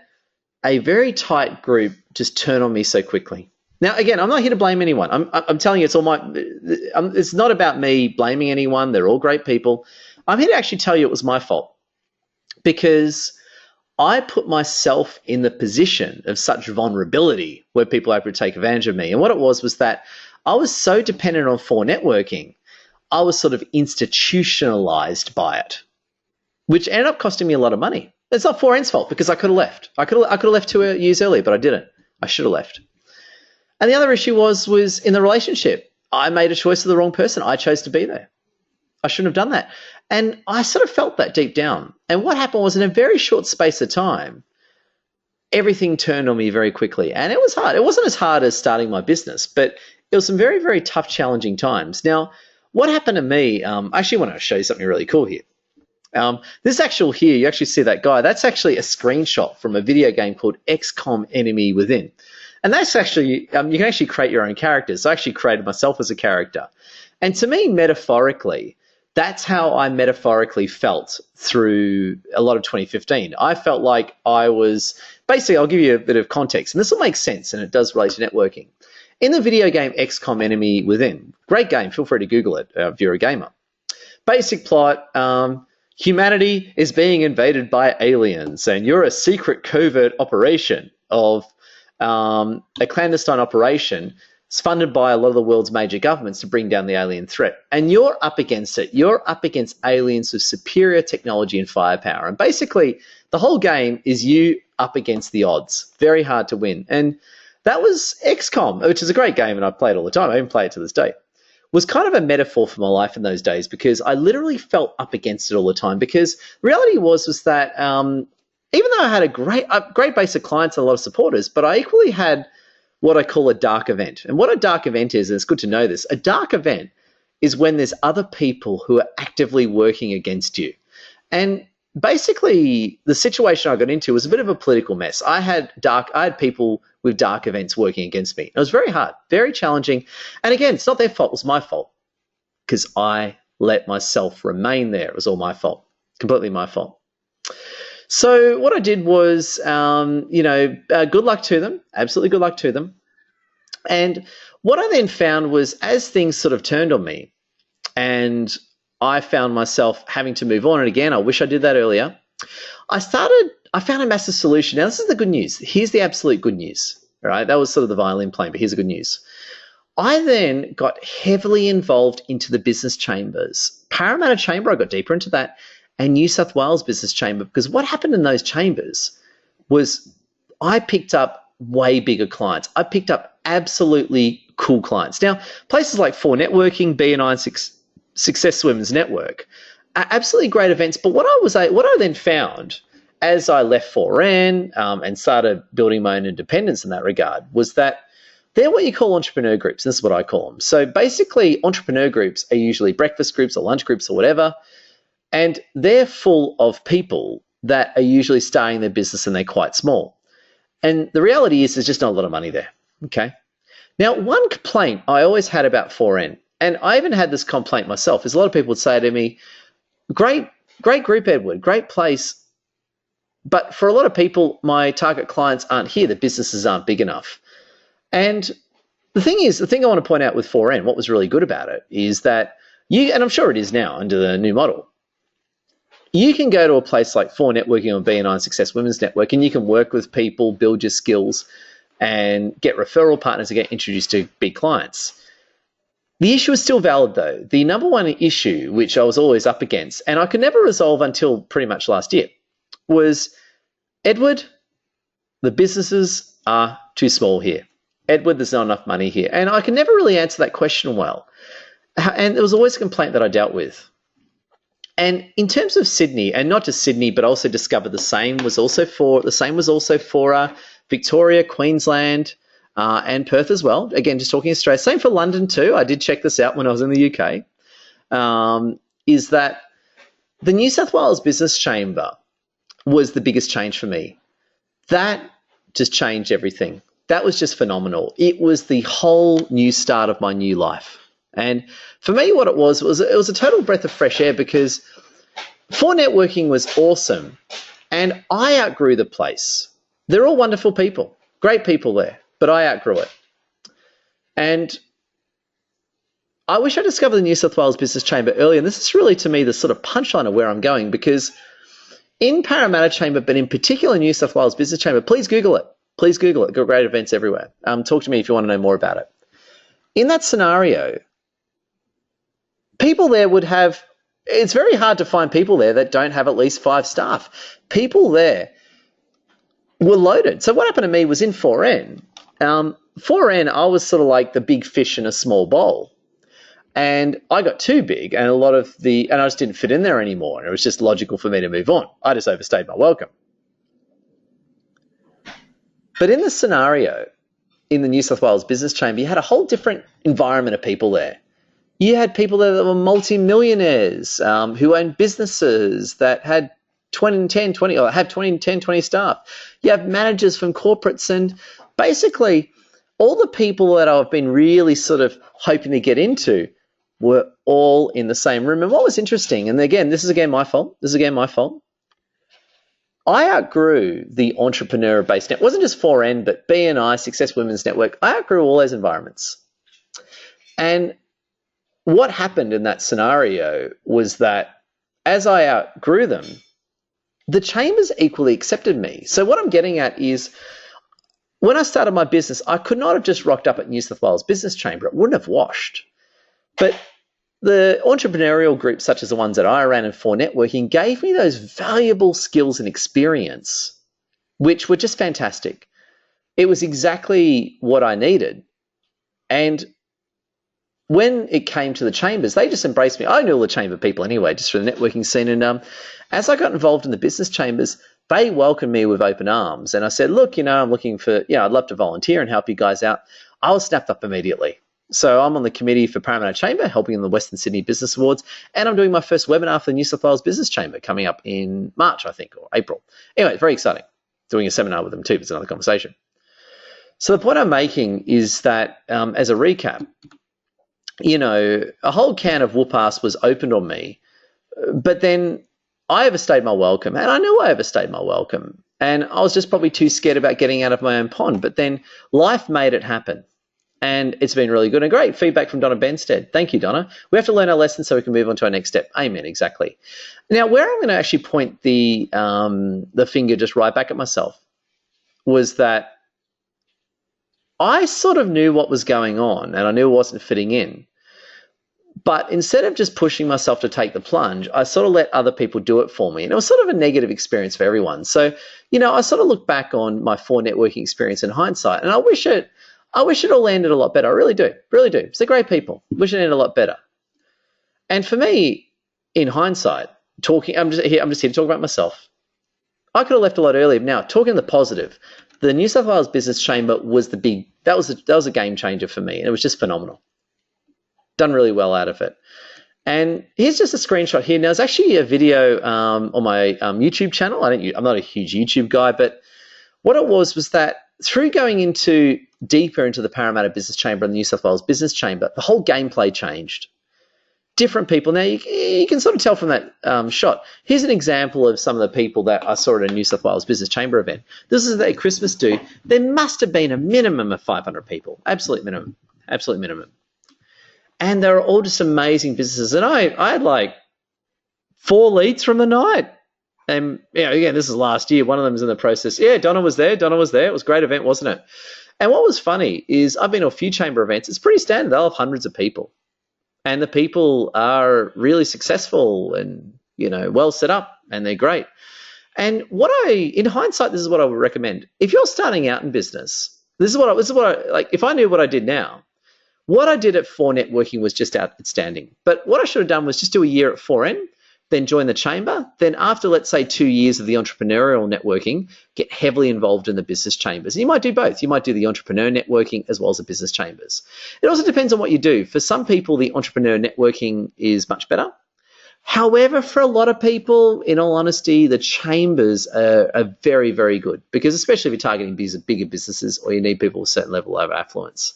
a very tight group just turn on me so quickly. Now, again, I'm not here to blame anyone. I'm telling you, it's not about me blaming anyone. They're all great people. I'm here to actually tell you it was my fault because I put myself in the position of such vulnerability where people are able to take advantage of me. And what it was that I was so dependent on for networking, I was sort of institutionalized by it, which ended up costing me a lot of money. It's not 4N's fault because I could have left. I could have left 2 years earlier, but I didn't. I should have left. And the other issue was in the relationship. I made a choice of the wrong person. I chose to be there. I shouldn't have done that. And I sort of felt that deep down. And what happened was in a very short space of time, everything turned on me very quickly. And it was hard. It wasn't as hard as starting my business, but it was some very, very tough, challenging times. Now, what happened to me, I actually want to show you something really cool here. This actual here, you actually see that guy. That's actually a screenshot from a video game called XCOM Enemy Within. And that's actually, you can actually create your own characters. I actually created myself as a character. And to me, metaphorically, that's how I metaphorically felt through a lot of 2015. I felt like I was, basically, I'll give you a bit of context, and this will make sense, and it does relate to networking. In the video game XCOM Enemy Within, great game, feel free to Google it if you're a gamer. Basic plot, humanity is being invaded by aliens, and you're a secret covert operation of a clandestine operation. It's funded by a lot of the world's major governments to bring down the alien threat. And you're up against it. You're up against aliens with superior technology and firepower. And basically, the whole game is you up against the odds. Very hard to win. And that was XCOM, which is a great game, and I play it all the time. I even play it to this day. Was kind of a metaphor for my life in those days because I literally felt up against it all the time. Because the reality was that even though I had a great base of clients and a lot of supporters, but I equally had what I call a dark event. And what a dark event is, and it's good to know this, a dark event is when there's other people who are actively working against you. And basically, the situation I got into was a bit of a political mess. I had people with dark events working against me. It was very hard, very challenging. And again, it's not their fault, it was my fault because I let myself remain there. It was all my fault, completely my fault. So what I did was, good luck to them, absolutely good luck to them. And what I then found was as things sort of turned on me and I found myself having to move on, and again, I wish I did that earlier, I found a massive solution. Now, this is the good news. Here's the absolute good news, all right? That was sort of the violin playing, but here's the good news. I then got heavily involved into the business chambers. Parramatta Chamber, I got deeper into that, and New South Wales Business Chamber, because what happened in those chambers was I picked up way bigger clients. I picked up absolutely cool clients. Now, places like For Networking, BNI, and Success Swimmers Network are absolutely great events, but what I then found as I left 4N and started building my own independence in that regard was that they're what you call entrepreneur groups. This is what I call them. So basically, entrepreneur groups are usually breakfast groups or lunch groups or whatever, and they're full of people that are usually starting their business and they're quite small. And the reality is there's just not a lot of money there, okay? Now, one complaint I always had about 4N, and I even had this complaint myself, is a lot of people would say to me, great group, Edward, great place, but for a lot of people, my target clients aren't here, the businesses aren't big enough. And the thing I want to point out with 4N, what was really good about it, is that and I'm sure it is now under the new model, you can go to a place like For Networking or BNI and Success Women's Network, and you can work with people, build your skills, and get referral partners and get introduced to big clients. The issue is still valid, though. The number one issue, which I was always up against, and I could never resolve until pretty much last year, was, Edward, the businesses are too small here. Edward, there's not enough money here. And I could never really answer that question well. And there was always a complaint that I dealt with. And in terms of Sydney, and not just Sydney, but also discovered the same was also for Victoria, Queensland, and Perth as well. Again, just talking Australia. Same for London too. I did check this out when I was in the UK. Is that the New South Wales Business Chamber was the biggest change for me. That just changed everything. That was just phenomenal. It was the whole new start of my new life. And for me, what it was a total breath of fresh air because For Networking was awesome and I outgrew the place. They're all wonderful people, great people there, but I outgrew it. And I wish I discovered the New South Wales Business Chamber earlier. And this is really, to me, the sort of punchline of where I'm going because in Parramatta Chamber, but in particular New South Wales Business Chamber, please Google it. Please Google it. Got great events everywhere. Talk to me if you want to know more about it. In that scenario, people there would have, it's very hard to find people there that don't have at least 5 staff. People there were loaded. So what happened to me was in 4N. 4N, I was sort of like the big fish in a small bowl. And I got too big, and and I just didn't fit in there anymore. And it was just logical for me to move on. I just overstayed my welcome. But in the scenario, in the New South Wales Business Chamber, you had a whole different environment of people there. You had people there that were multi-millionaires, who owned businesses that had 20, 10, 20, or have 20, 10, 20 staff. You have managers from corporates, and basically all the people that I've been really sort of hoping to get into were all in the same room. And what was interesting, and again, this is my fault. I outgrew the entrepreneur-based network. It wasn't just 4N, but BNI, Success Women's Network. I outgrew all those environments. And what happened in that scenario was that as I outgrew them, the chambers equally accepted me. So what I'm getting at is, when I started my business, I could not have just rocked up at New South Wales Business Chamber. It wouldn't have washed. But the entrepreneurial groups, such as the ones that I ran in 4 Networking, gave me those valuable skills and experience, which were just fantastic. It was exactly what I needed. And when it came to the chambers, they just embraced me. I knew all the chamber people anyway, just from the networking scene. And as I got involved in the business chambers, they welcomed me with open arms. And I said, look, I'm looking for, I'd love to volunteer and help you guys out. I was snapped up immediately. So I'm on the committee for Parramatta Chamber, helping in the Western Sydney Business Awards, and I'm doing my first webinar for the New South Wales Business Chamber coming up in March, I think, or April. Anyway, it's very exciting. Doing a seminar with them too, but it's another conversation. So the point I'm making is that, as a recap, a whole can of whoop-ass was opened on me, but then I overstayed my welcome, and I knew I overstayed my welcome, and I was just probably too scared about getting out of my own pond, but then life made it happen. And it's been really good and great. Feedback from Donna Benstead. Thank you, Donna. We have to learn our lesson so we can move on to our next step. Amen, exactly. Now, where I'm going to actually point the finger just right back at myself was that I sort of knew what was going on, and I knew it wasn't fitting in. But instead of just pushing myself to take the plunge, I sort of let other people do it for me. And it was sort of a negative experience for everyone. So, I sort of look back on my 4 networking experience in hindsight, and I wish it all landed a lot better. I really do. Really do. They're great people. Wish it ended a lot better. And for me, in hindsight, I'm just here to talk about myself. I could have left a lot earlier. Now, talking the positive, the New South Wales Business Chamber was that was a game changer for me, and it was just phenomenal. Done really well out of it. And here's just a screenshot here. Now, there's actually a video on my YouTube channel. I'm not a huge YouTube guy, but what it was that through going deeper into the Parramatta Business Chamber and the New South Wales Business Chamber, the whole gameplay changed. Different people. Now, you can sort of tell from that shot. Here's an example of some of the people that I saw at a New South Wales Business Chamber event. This is their Christmas do. There must have been a minimum of 500 people. Absolute minimum. Absolute minimum. And they were all just amazing businesses. And I had like 4 leads from the night. And, again, this is last year. One of them was in the process. Yeah, Donna was there. It was a great event, wasn't it? And what was funny is I've been to a few chamber events. It's pretty standard. They'll have hundreds of people. And the people are really successful and, well set up, and they're great. And in hindsight, this is what I would recommend. If you're starting out in business, this is what I like. If I knew what I did now, what I did at 4 Networking was just outstanding. But what I should have done was just do a year at 4N, then join the chamber. Then after, let's say, 2 years of the entrepreneurial networking, get heavily involved in the business chambers. And you might do both. You might do the entrepreneur networking as well as the business chambers. It also depends on what you do. For some people, the entrepreneur networking is much better. However, for a lot of people, in all honesty, the chambers are very, very good, because especially if you're targeting bigger businesses or you need people with a certain level of affluence.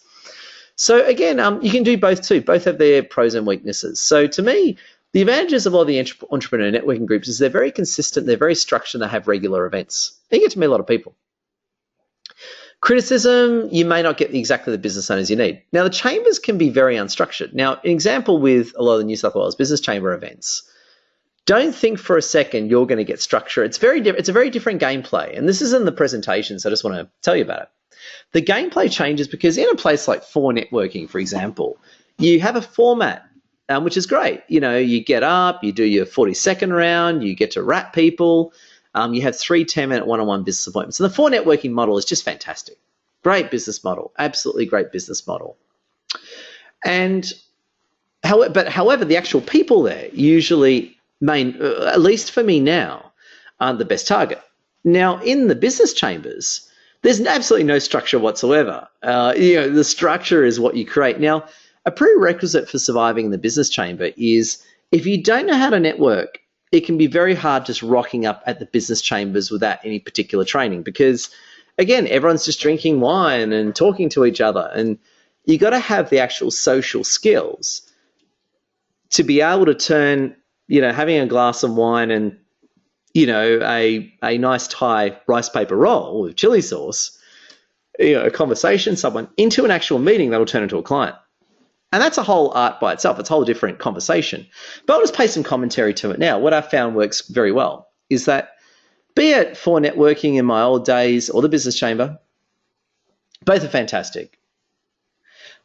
So again, you can do both too. Both have their pros and weaknesses. So to me, the advantages of all the entrepreneur networking groups is they're very consistent, they're very structured, and they have regular events. And you get to meet a lot of people. Criticism, you may not get exactly the business owners you need. Now, the chambers can be very unstructured. Now, an example with a lot of the New South Wales Business Chamber events, don't think for a second you're going to get structure. It's a very different gameplay, and this is in the presentation, so I just want to tell you about it. The gameplay changes because in a place like For Networking, for example, you have a format, which is great. You get up, you do your 40-second round, you get to rap people, you have 3 10-minute one-on-one business appointments. And the For Networking model is just fantastic. Great business model, absolutely great business model. And however, the actual people there usually, at least for me now, aren't the best target. Now, in the business chambers, there's absolutely no structure whatsoever. The structure is what you create. Now, a prerequisite for surviving in the business chamber is if you don't know how to network, it can be very hard just rocking up at the business chambers without any particular training because, again, everyone's just drinking wine and talking to each other. And you got to have the actual social skills to be able to turn, having a glass of wine and, a nice Thai rice paper roll with chili sauce, a conversation, someone, into an actual meeting that'll turn into a client. And that's a whole art by itself. It's a whole different conversation. But I'll just pay some commentary to it now. What I've found works very well is that, be it For Networking in my old days or the business chamber, both are fantastic.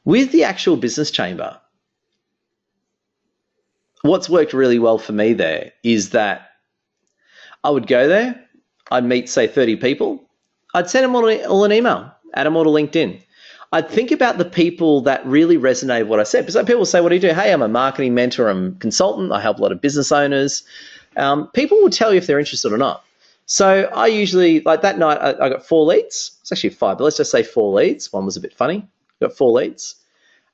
With the actual business chamber, what's worked really well for me there is that I would go there, I'd meet, say, 30 people, I'd send them all an email, add them all to LinkedIn. I'd think about the people that really resonate with what I said. Because people say, what do you do? Hey, I'm a marketing mentor, I'm a consultant, I help a lot of business owners. People will tell you if they're interested or not. So I usually, like that night, I got 4 leads. It's actually 5, but let's just say 4 leads. One was a bit funny. Got 4 leads.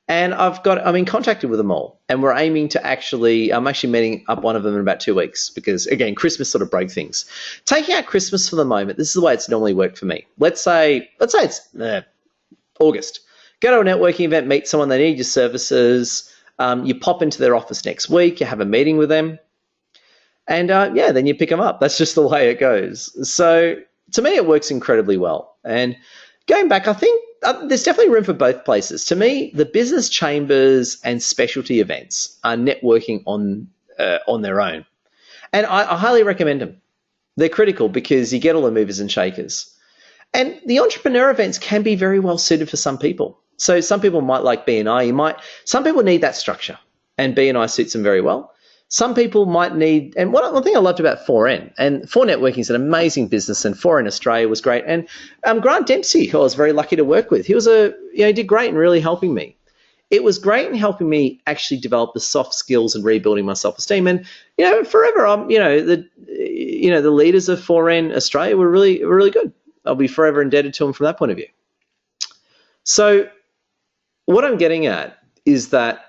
And I'm in contact with them all. And we're aiming to I'm actually meeting up one of them in about 2 weeks because, again, Christmas sort of broke things. Taking out Christmas for the moment, this is the way it's normally worked for me. Let's say it's August. Go to a networking event, meet someone, they need your services. You pop into their office next week, you have a meeting with them. And, then you pick them up. That's just the way it goes. So to me, it works incredibly well. And going back, I think there's definitely room for both places. To me, the business chambers and specialty events are networking on their own. And I highly recommend them. They're critical because you get all the movers and shakers. And the entrepreneur events can be very well suited for some people. So some people might like BNI. Some people need that structure, and BNI suits them very well. Some people might need, and one thing I loved about 4N, and 4 Networking is an amazing business, and 4N Australia was great. And Grant Dempsey, who I was very lucky to work with, he did great in really helping me. It was great in helping me actually develop the soft skills and rebuilding my self-esteem. And forever, the leaders of 4N Australia were really good. I'll be forever indebted to them from that point of view. So what I'm getting at is that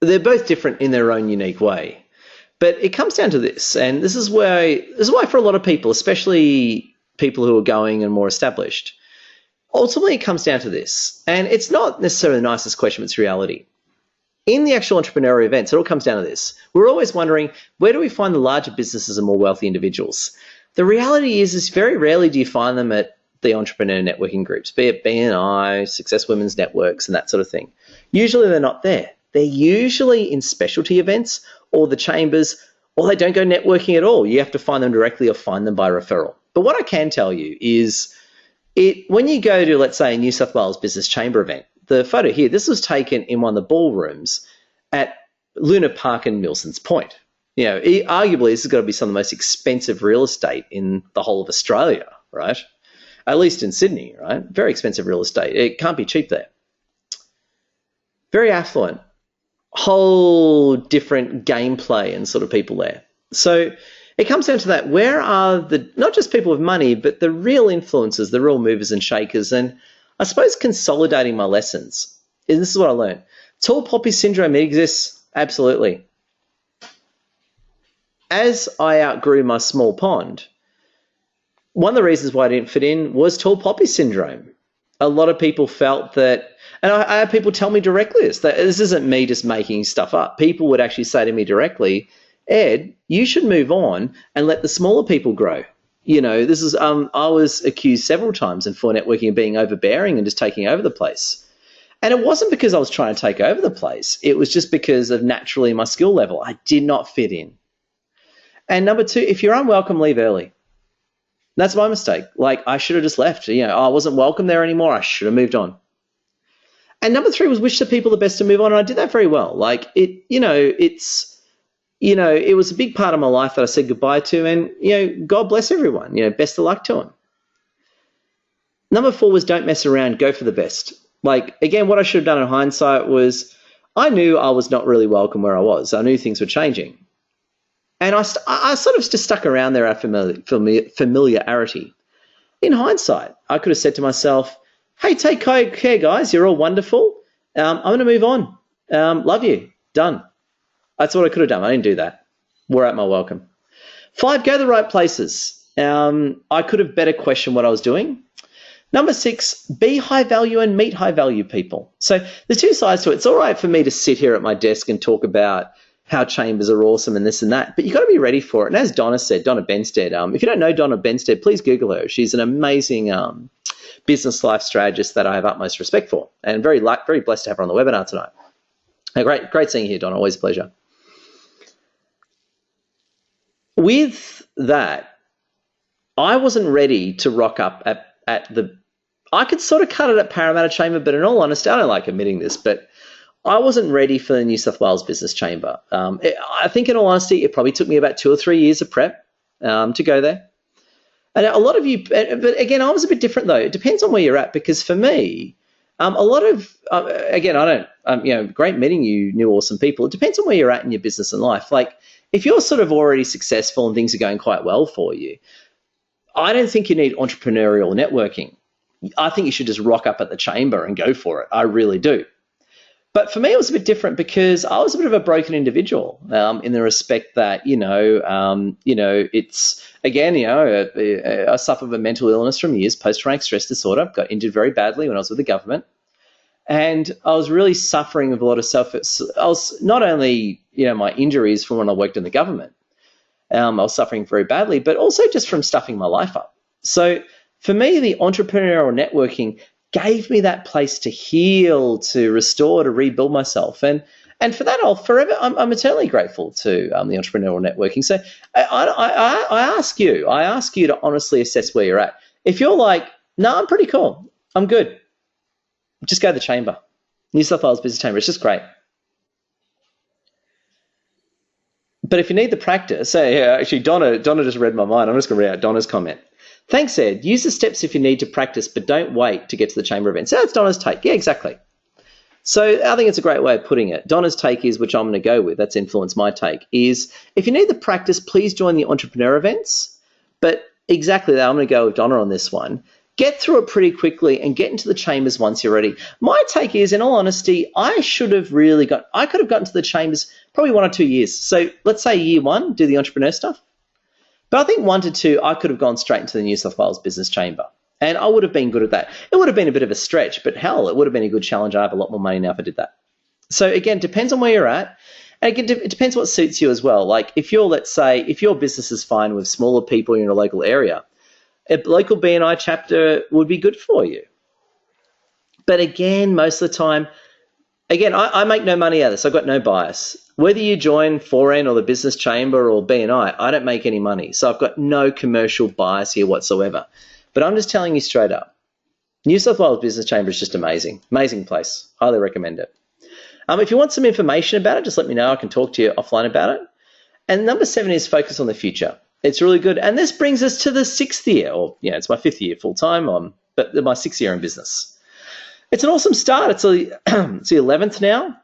they're both different in their own unique way. But it comes down to this, and this is why for a lot of people, especially people who are going and more established, ultimately it comes down to this. And it's not necessarily the nicest question, but it's reality. In the actual entrepreneurial events, it all comes down to this. We're always wondering, where do we find the larger businesses and more wealthy individuals? The reality is very rarely do you find them at the entrepreneur networking groups, be it BNI, Success Women's Networks, and that sort of thing. Usually they're not there. They're usually in specialty events or the chambers, or they don't go networking at all. You have to find them directly or find them by referral. But what I can tell you is when you go to, let's say, a New South Wales Business Chamber event, the photo here, this was taken in one of the ballrooms at Luna Park and Milson's Point. Arguably, this has got to be some of the most expensive real estate in the whole of Australia, right? At least in Sydney, right? Very expensive real estate. It can't be cheap there. Very affluent. Whole different gameplay and sort of people there. So it comes down to that. Where are not just people with money, but the real influencers, the real movers and shakers? And I suppose consolidating my lessons. And this is what I learned. Tall poppy syndrome, it exists. Absolutely. As I outgrew my small pond, one of the reasons why I didn't fit in was tall poppy syndrome. A lot of people felt that, and I had people tell me directly this isn't me just making stuff up. People would actually say to me directly, Ed, you should move on and let the smaller people grow. This is I was accused several times in For Networking of being overbearing and just taking over the place. And it wasn't because I was trying to take over the place. It was just because of naturally my skill level. I did not fit in. And number two, if you're unwelcome, leave early. That's my mistake. Like, I should have just left. I wasn't welcome there anymore. I should have moved on. And number three was wish the people the best to move on. And I did that very well. Like, it was a big part of my life that I said goodbye to. And, God bless everyone. Best of luck to them. Number four was don't mess around. Go for the best. Like, again, what I should have done in hindsight was I knew I was not really welcome where I was. I knew things were changing. And I sort of just stuck around there out of familiarity. In hindsight, I could have said to myself, hey, take care, guys. You're all wonderful. I'm going to move on. Love you. Done. That's what I could have done. I didn't do that. Wore out my welcome. 5, go to the right places. I could have better questioned what I was doing. Number 6, be high value and meet high value people. So there's two sides to it. It's all right for me to sit here at my desk and talk about how chambers are awesome and this and that, but you've got to be ready for it. And as Donna said, Donna Benstead, if you don't know Donna Benstead, please Google her. She's an amazing business life strategist that I have utmost respect for, and very blessed to have her on the webinar tonight. Great seeing you here, Donna. Always a pleasure. With that, I wasn't ready to rock up at the. I could sort of cut it at Parramatta Chamber, but in all honesty, I don't like admitting this, but I wasn't ready for the New South Wales Business Chamber. I think, in all honesty, it probably took me about 2 or 3 years of prep to go there. And a lot of you, but again, I was a bit different though. It depends on where you're at, because for me, a lot of, again, I don't, great meeting you, new awesome people. It depends on where you're at in your business and life. Like, if you're sort of already successful and things are going quite well for you, I don't think you need entrepreneurial networking. I think you should just rock up at the chamber and go for it. I really do. But for me, it was a bit different because I was a bit of a broken individual in the respect that, it's, again, I suffered a mental illness from years, post-traumatic stress disorder, got injured very badly when I was with the government. And I was really suffering with a lot of I was not only, my injuries from when I worked in the government, I was suffering very badly, but also just from stuffing my life up. So for me, the entrepreneurial networking gave me that place to heal, to restore, to rebuild myself. And for that, I'm eternally grateful to the entrepreneurial networking. So I ask you to honestly assess where you're at. If you're like, no, I'm pretty cool, I'm good, just go to the chamber. New South Wales Business Chamber, it's just great. But if you need the practice, actually, Donna just read my mind. I'm just going to read out Donna's comment. Thanks, Ed. Use the steps if you need to practice, but don't wait to get to the chamber event. So that's Donna's take. Yeah, exactly. So I think it's a great way of putting it. Donna's take is, which I'm going to go with, that's influenced my take, is if you need the practice, please join the entrepreneur events. But exactly that, I'm going to go with Donna on this one. Get through it pretty quickly and get into the chambers once you're ready. My take is, in all honesty, I could have gotten to the chambers probably 1 or 2 years. So let's say year 1, do the entrepreneur stuff. But I think 1 to 2, I could have gone straight into the New South Wales Business Chamber. And I would have been good at that. It would have been a bit of a stretch, but hell, it would have been a good challenge. I have a lot more money now if I did that. So again, depends on where you're at. And again, it depends what suits you as well. Like if your business is fine with smaller people in a local area, a local BNI chapter would be good for you. But again, most of the time, I make no money out of this. I've got no bias. Whether you join 4N or the Business Chamber or BNI, I don't make any money. So I've got no commercial bias here whatsoever. But I'm just telling you straight up, New South Wales Business Chamber is just amazing. Amazing place. Highly recommend it. If you want some information about it, just let me know. I can talk to you offline about it. And number 7 is focus on the future. It's really good. And this brings us to the 6th year, it's my 5th year full-time, but my 6th year in business. It's an awesome start. It's the 11th now.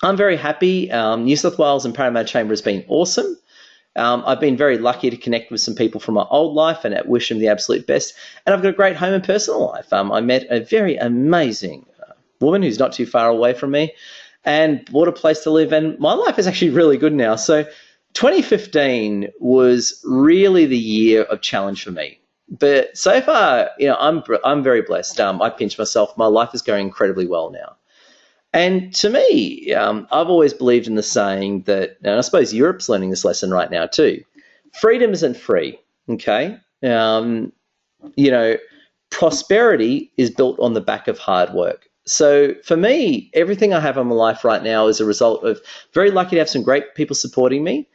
I'm very happy. New South Wales and Parramatta Chamber has been awesome. I've been very lucky to connect with some people from my old life and wish them the absolute best. And I've got a great home and personal life. I met a very amazing woman who's not too far away from me and bought a place to live. And my life is actually really good now. So 2015 was really the year of challenge for me. But so far, I'm very blessed. I pinch myself. My life is going incredibly well now. And to me, I've always believed in the saying that, and I suppose Europe's learning this lesson right now too, freedom isn't free, okay? Prosperity is built on the back of hard work. So for me, everything I have in my life right now is a result of very lucky to have some great people supporting me.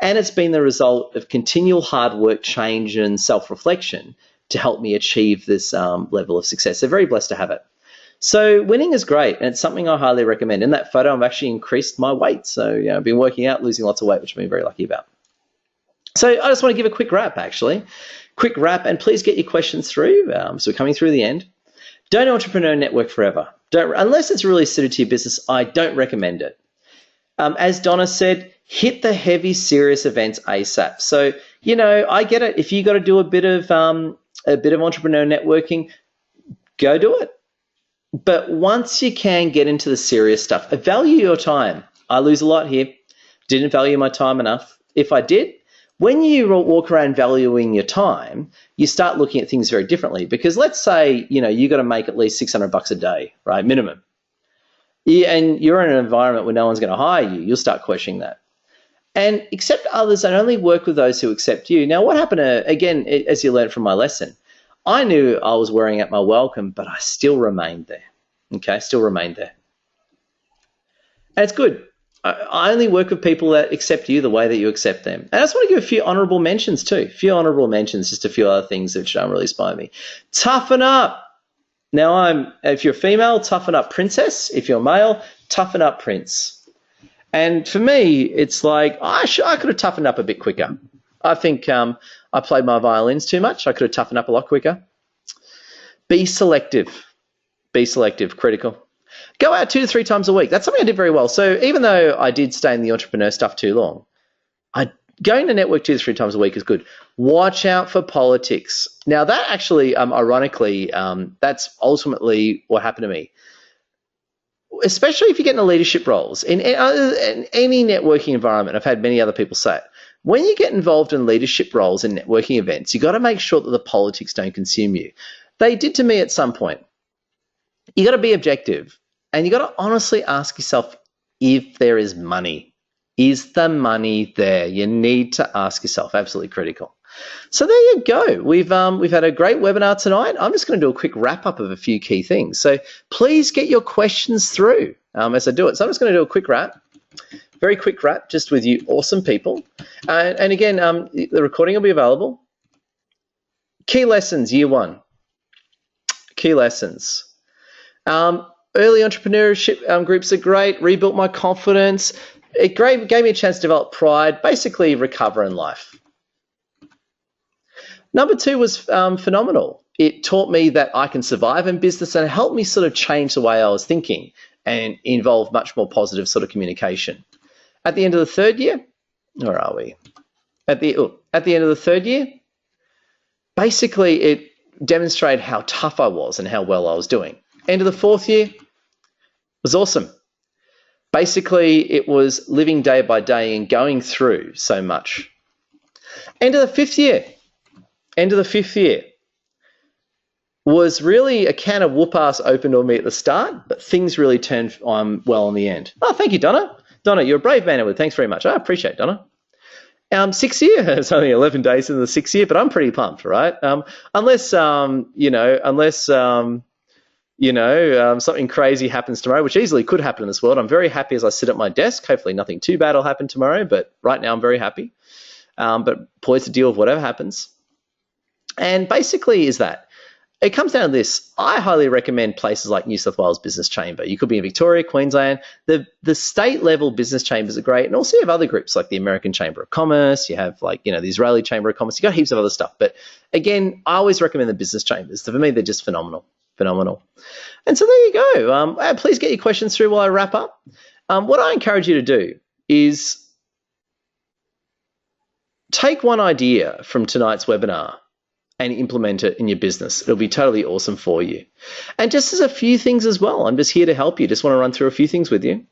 And it's been the result of continual hard work, change, and self-reflection to help me achieve this level of success. So very blessed to have it. So winning is great, and it's something I highly recommend. In that photo, I've actually increased my weight. So I've been working out, losing lots of weight, which I've been very lucky about. So I just want to give a quick wrap, actually. Quick wrap, and please get your questions through. So we're coming through the end. Don't entrepreneur network forever. Unless it's really suited to your business, I don't recommend it. As Donna said, hit the heavy, serious events ASAP. So, I get it. If you got to do a bit of entrepreneur networking, go do it. But once you can get into the serious stuff, value your time. I lose a lot here. Didn't value my time enough. If I did, when you walk around valuing your time, you start looking at things very differently. Because let's say, you got to make at least $600 a day, right? Minimum. Yeah, and you're in an environment where no one's going to hire you. You'll start questioning that. And accept others and only work with those who accept you. Now, what happened, again, as you learned from my lesson, I knew I was wearing out my welcome, but I still remained there. Okay, still remained there. And it's good. I only work with people that accept you the way that you accept them. And I just want to give a few honourable mentions too. A few honourable mentions, just a few other things which really inspire me. Toughen up. Now, if you're female, toughen up princess. If you're male, toughen up prince. And for me, it's like I could have toughened up a bit quicker. I think I played my violins too much. I could have toughened up a lot quicker. Be selective. Be selective, critical. Go out 2 to 3 times a week. That's something I did very well. So even though I did stay in the entrepreneur stuff too long, going to network 2 to 3 times a week is good. Watch out for politics. Now that actually, ironically, that's ultimately what happened to me. Especially if you get into leadership roles. In any networking environment, I've had many other people say it. When you get involved in leadership roles and networking events, you got to make sure that the politics don't consume you. They did to me at some point. You got to be objective, and you got to honestly ask yourself if there is money. Is the money there? You need to ask yourself. Absolutely critical. So there you go. We've had a great webinar tonight. I'm just going to do a quick wrap up of a few key things. So please get your questions through as I do it. So I'm just going to do a quick wrap. Very quick wrap, just with you awesome people. And again, the recording will be available. Key lessons, year 1. Key lessons. Early entrepreneurship groups are great. Rebuilt my confidence. It gave me a chance to develop pride, basically recover in life. Number 2 was phenomenal. It taught me that I can survive in business, and it helped me sort of change the way I was thinking and involve much more positive sort of communication. At the end of the 3rd year, where are we? At the end of the 3rd year, basically it demonstrated how tough I was and how well I was doing. End of the 4th year was awesome. Basically, it was living day by day and going through so much. End of the 5th year was really a can of whoop-ass opened on me at the start, but things really turned well in the end. Oh, thank you, Donna. Donna, you're a brave man, Edward. Thanks very much. I appreciate it, Donna. 6th year, it's only 11 days in the 6th year, but I'm pretty pumped, right? Unless something crazy happens tomorrow, which easily could happen in this world. I'm very happy as I sit at my desk. Hopefully nothing too bad will happen tomorrow, but right now I'm very happy. But poised to deal with whatever happens. And basically is that. It comes down to this. I highly recommend places like New South Wales Business Chamber. You could be in Victoria, Queensland. The state level business chambers are great. And also you have other groups like the American Chamber of Commerce. You have the Israeli Chamber of Commerce. You got heaps of other stuff. But again, I always recommend the business chambers. So for me, they're just phenomenal. And so there you go. Please get your questions through while I wrap up. What I encourage you to do is take one idea from tonight's webinar and implement it in your business. It'll be totally awesome for you. And just as a few things as well, I'm just here to help you. Just want to run through a few things with you.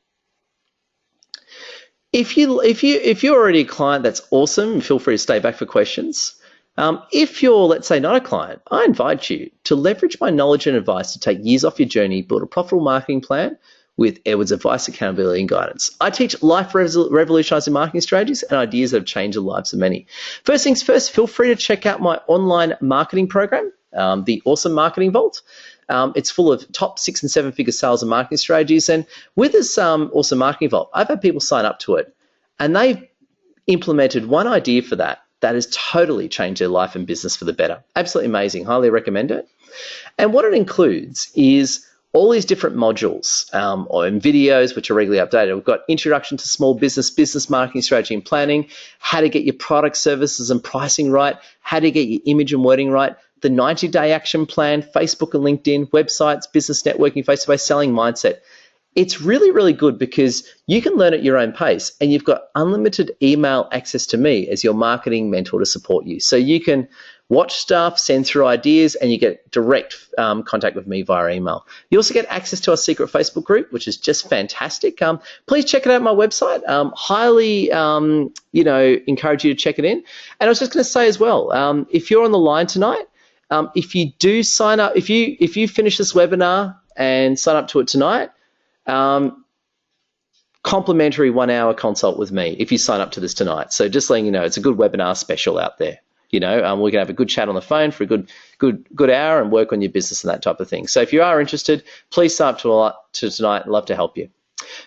If you're already a client, that's awesome. Feel free to stay back for questions. If you're, let's say, not a client, I invite you to leverage my knowledge and advice to take years off your journey, build a profitable marketing plan with Edward's advice, accountability, and guidance. I teach life revolutionizing marketing strategies and ideas that have changed the lives of many. First things first, feel free to check out my online marketing program. the Awesome Marketing Vault. It's full of top 6 and 7 figure sales and marketing strategies. And with this Awesome Marketing Vault, I've had people sign up to it, and they've implemented one idea for that has totally changed their life and business for the better. Absolutely amazing. Highly recommend it. And what it includes is all these different modules or in videos, which are regularly updated. We've got introduction to small business, business marketing strategy and planning, how to get your product, services and pricing right, how to get your image and wording right, the 90-day action plan, Facebook and LinkedIn, websites, business networking, face-to-face selling mindset. It's really, really good because you can learn at your own pace, and you've got unlimited email access to me as your marketing mentor to support you. So you can watch stuff, send through ideas, and you get direct contact with me via email. You also get access to our secret Facebook group, which is just fantastic. Please check it out on my website. Highly, encourage you to check it in. And I was just going to say as well, if you're on the line tonight, if you do sign up, if you finish this webinar and sign up to it tonight, complimentary 1-hour consult with me if you sign up to this tonight. So just letting you know, it's a good webinar special out there. We can have a good chat on the phone for a good hour and work on your business and that type of thing. So if you are interested, please sign up to tonight. I'd love to help you.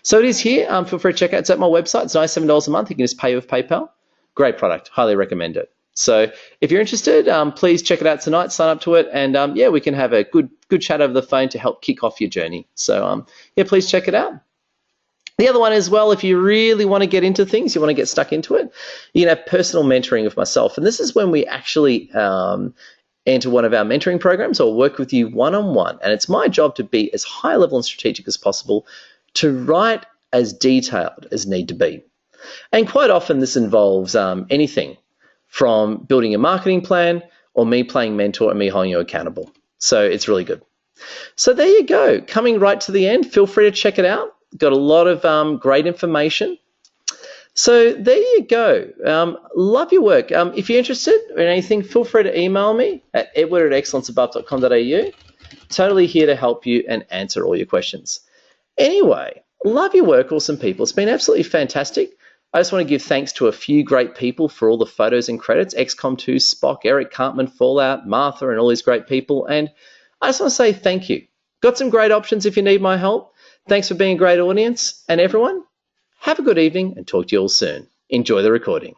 So it is here. Feel free to check out. It's at my website. It's $97 a month. You can just pay with PayPal. Great product. Highly recommend it. So if you're interested, please check it out tonight. Sign up to it, and we can have a good chat over the phone to help kick off your journey. So please check it out. The other one as well, if you really want to get into things, you want to get stuck into it, you can have personal mentoring with myself. And this is when we actually enter one of our mentoring programs or work with you one-on-one. And it's my job to be as high level and strategic as possible, to write as detailed as need to be. And quite often this involves anything from building a marketing plan or me playing mentor and me holding you accountable. So it's really good. So there you go. Coming right to the end, feel free to check it out. Got a lot of great information. So there you go. Love your work. If you're interested in anything, feel free to email me at edward@excellenceabove.com.au. Totally here to help you and answer all your questions. Anyway, love your work, awesome people. It's been absolutely fantastic. I just want to give thanks to a few great people for all the photos and credits. XCOM 2, Spock, Eric Cartman, Fallout, Martha, and all these great people. And I just want to say thank you. Got some great options if you need my help. Thanks for being a great audience. And everyone, have a good evening and talk to you all soon. Enjoy the recording.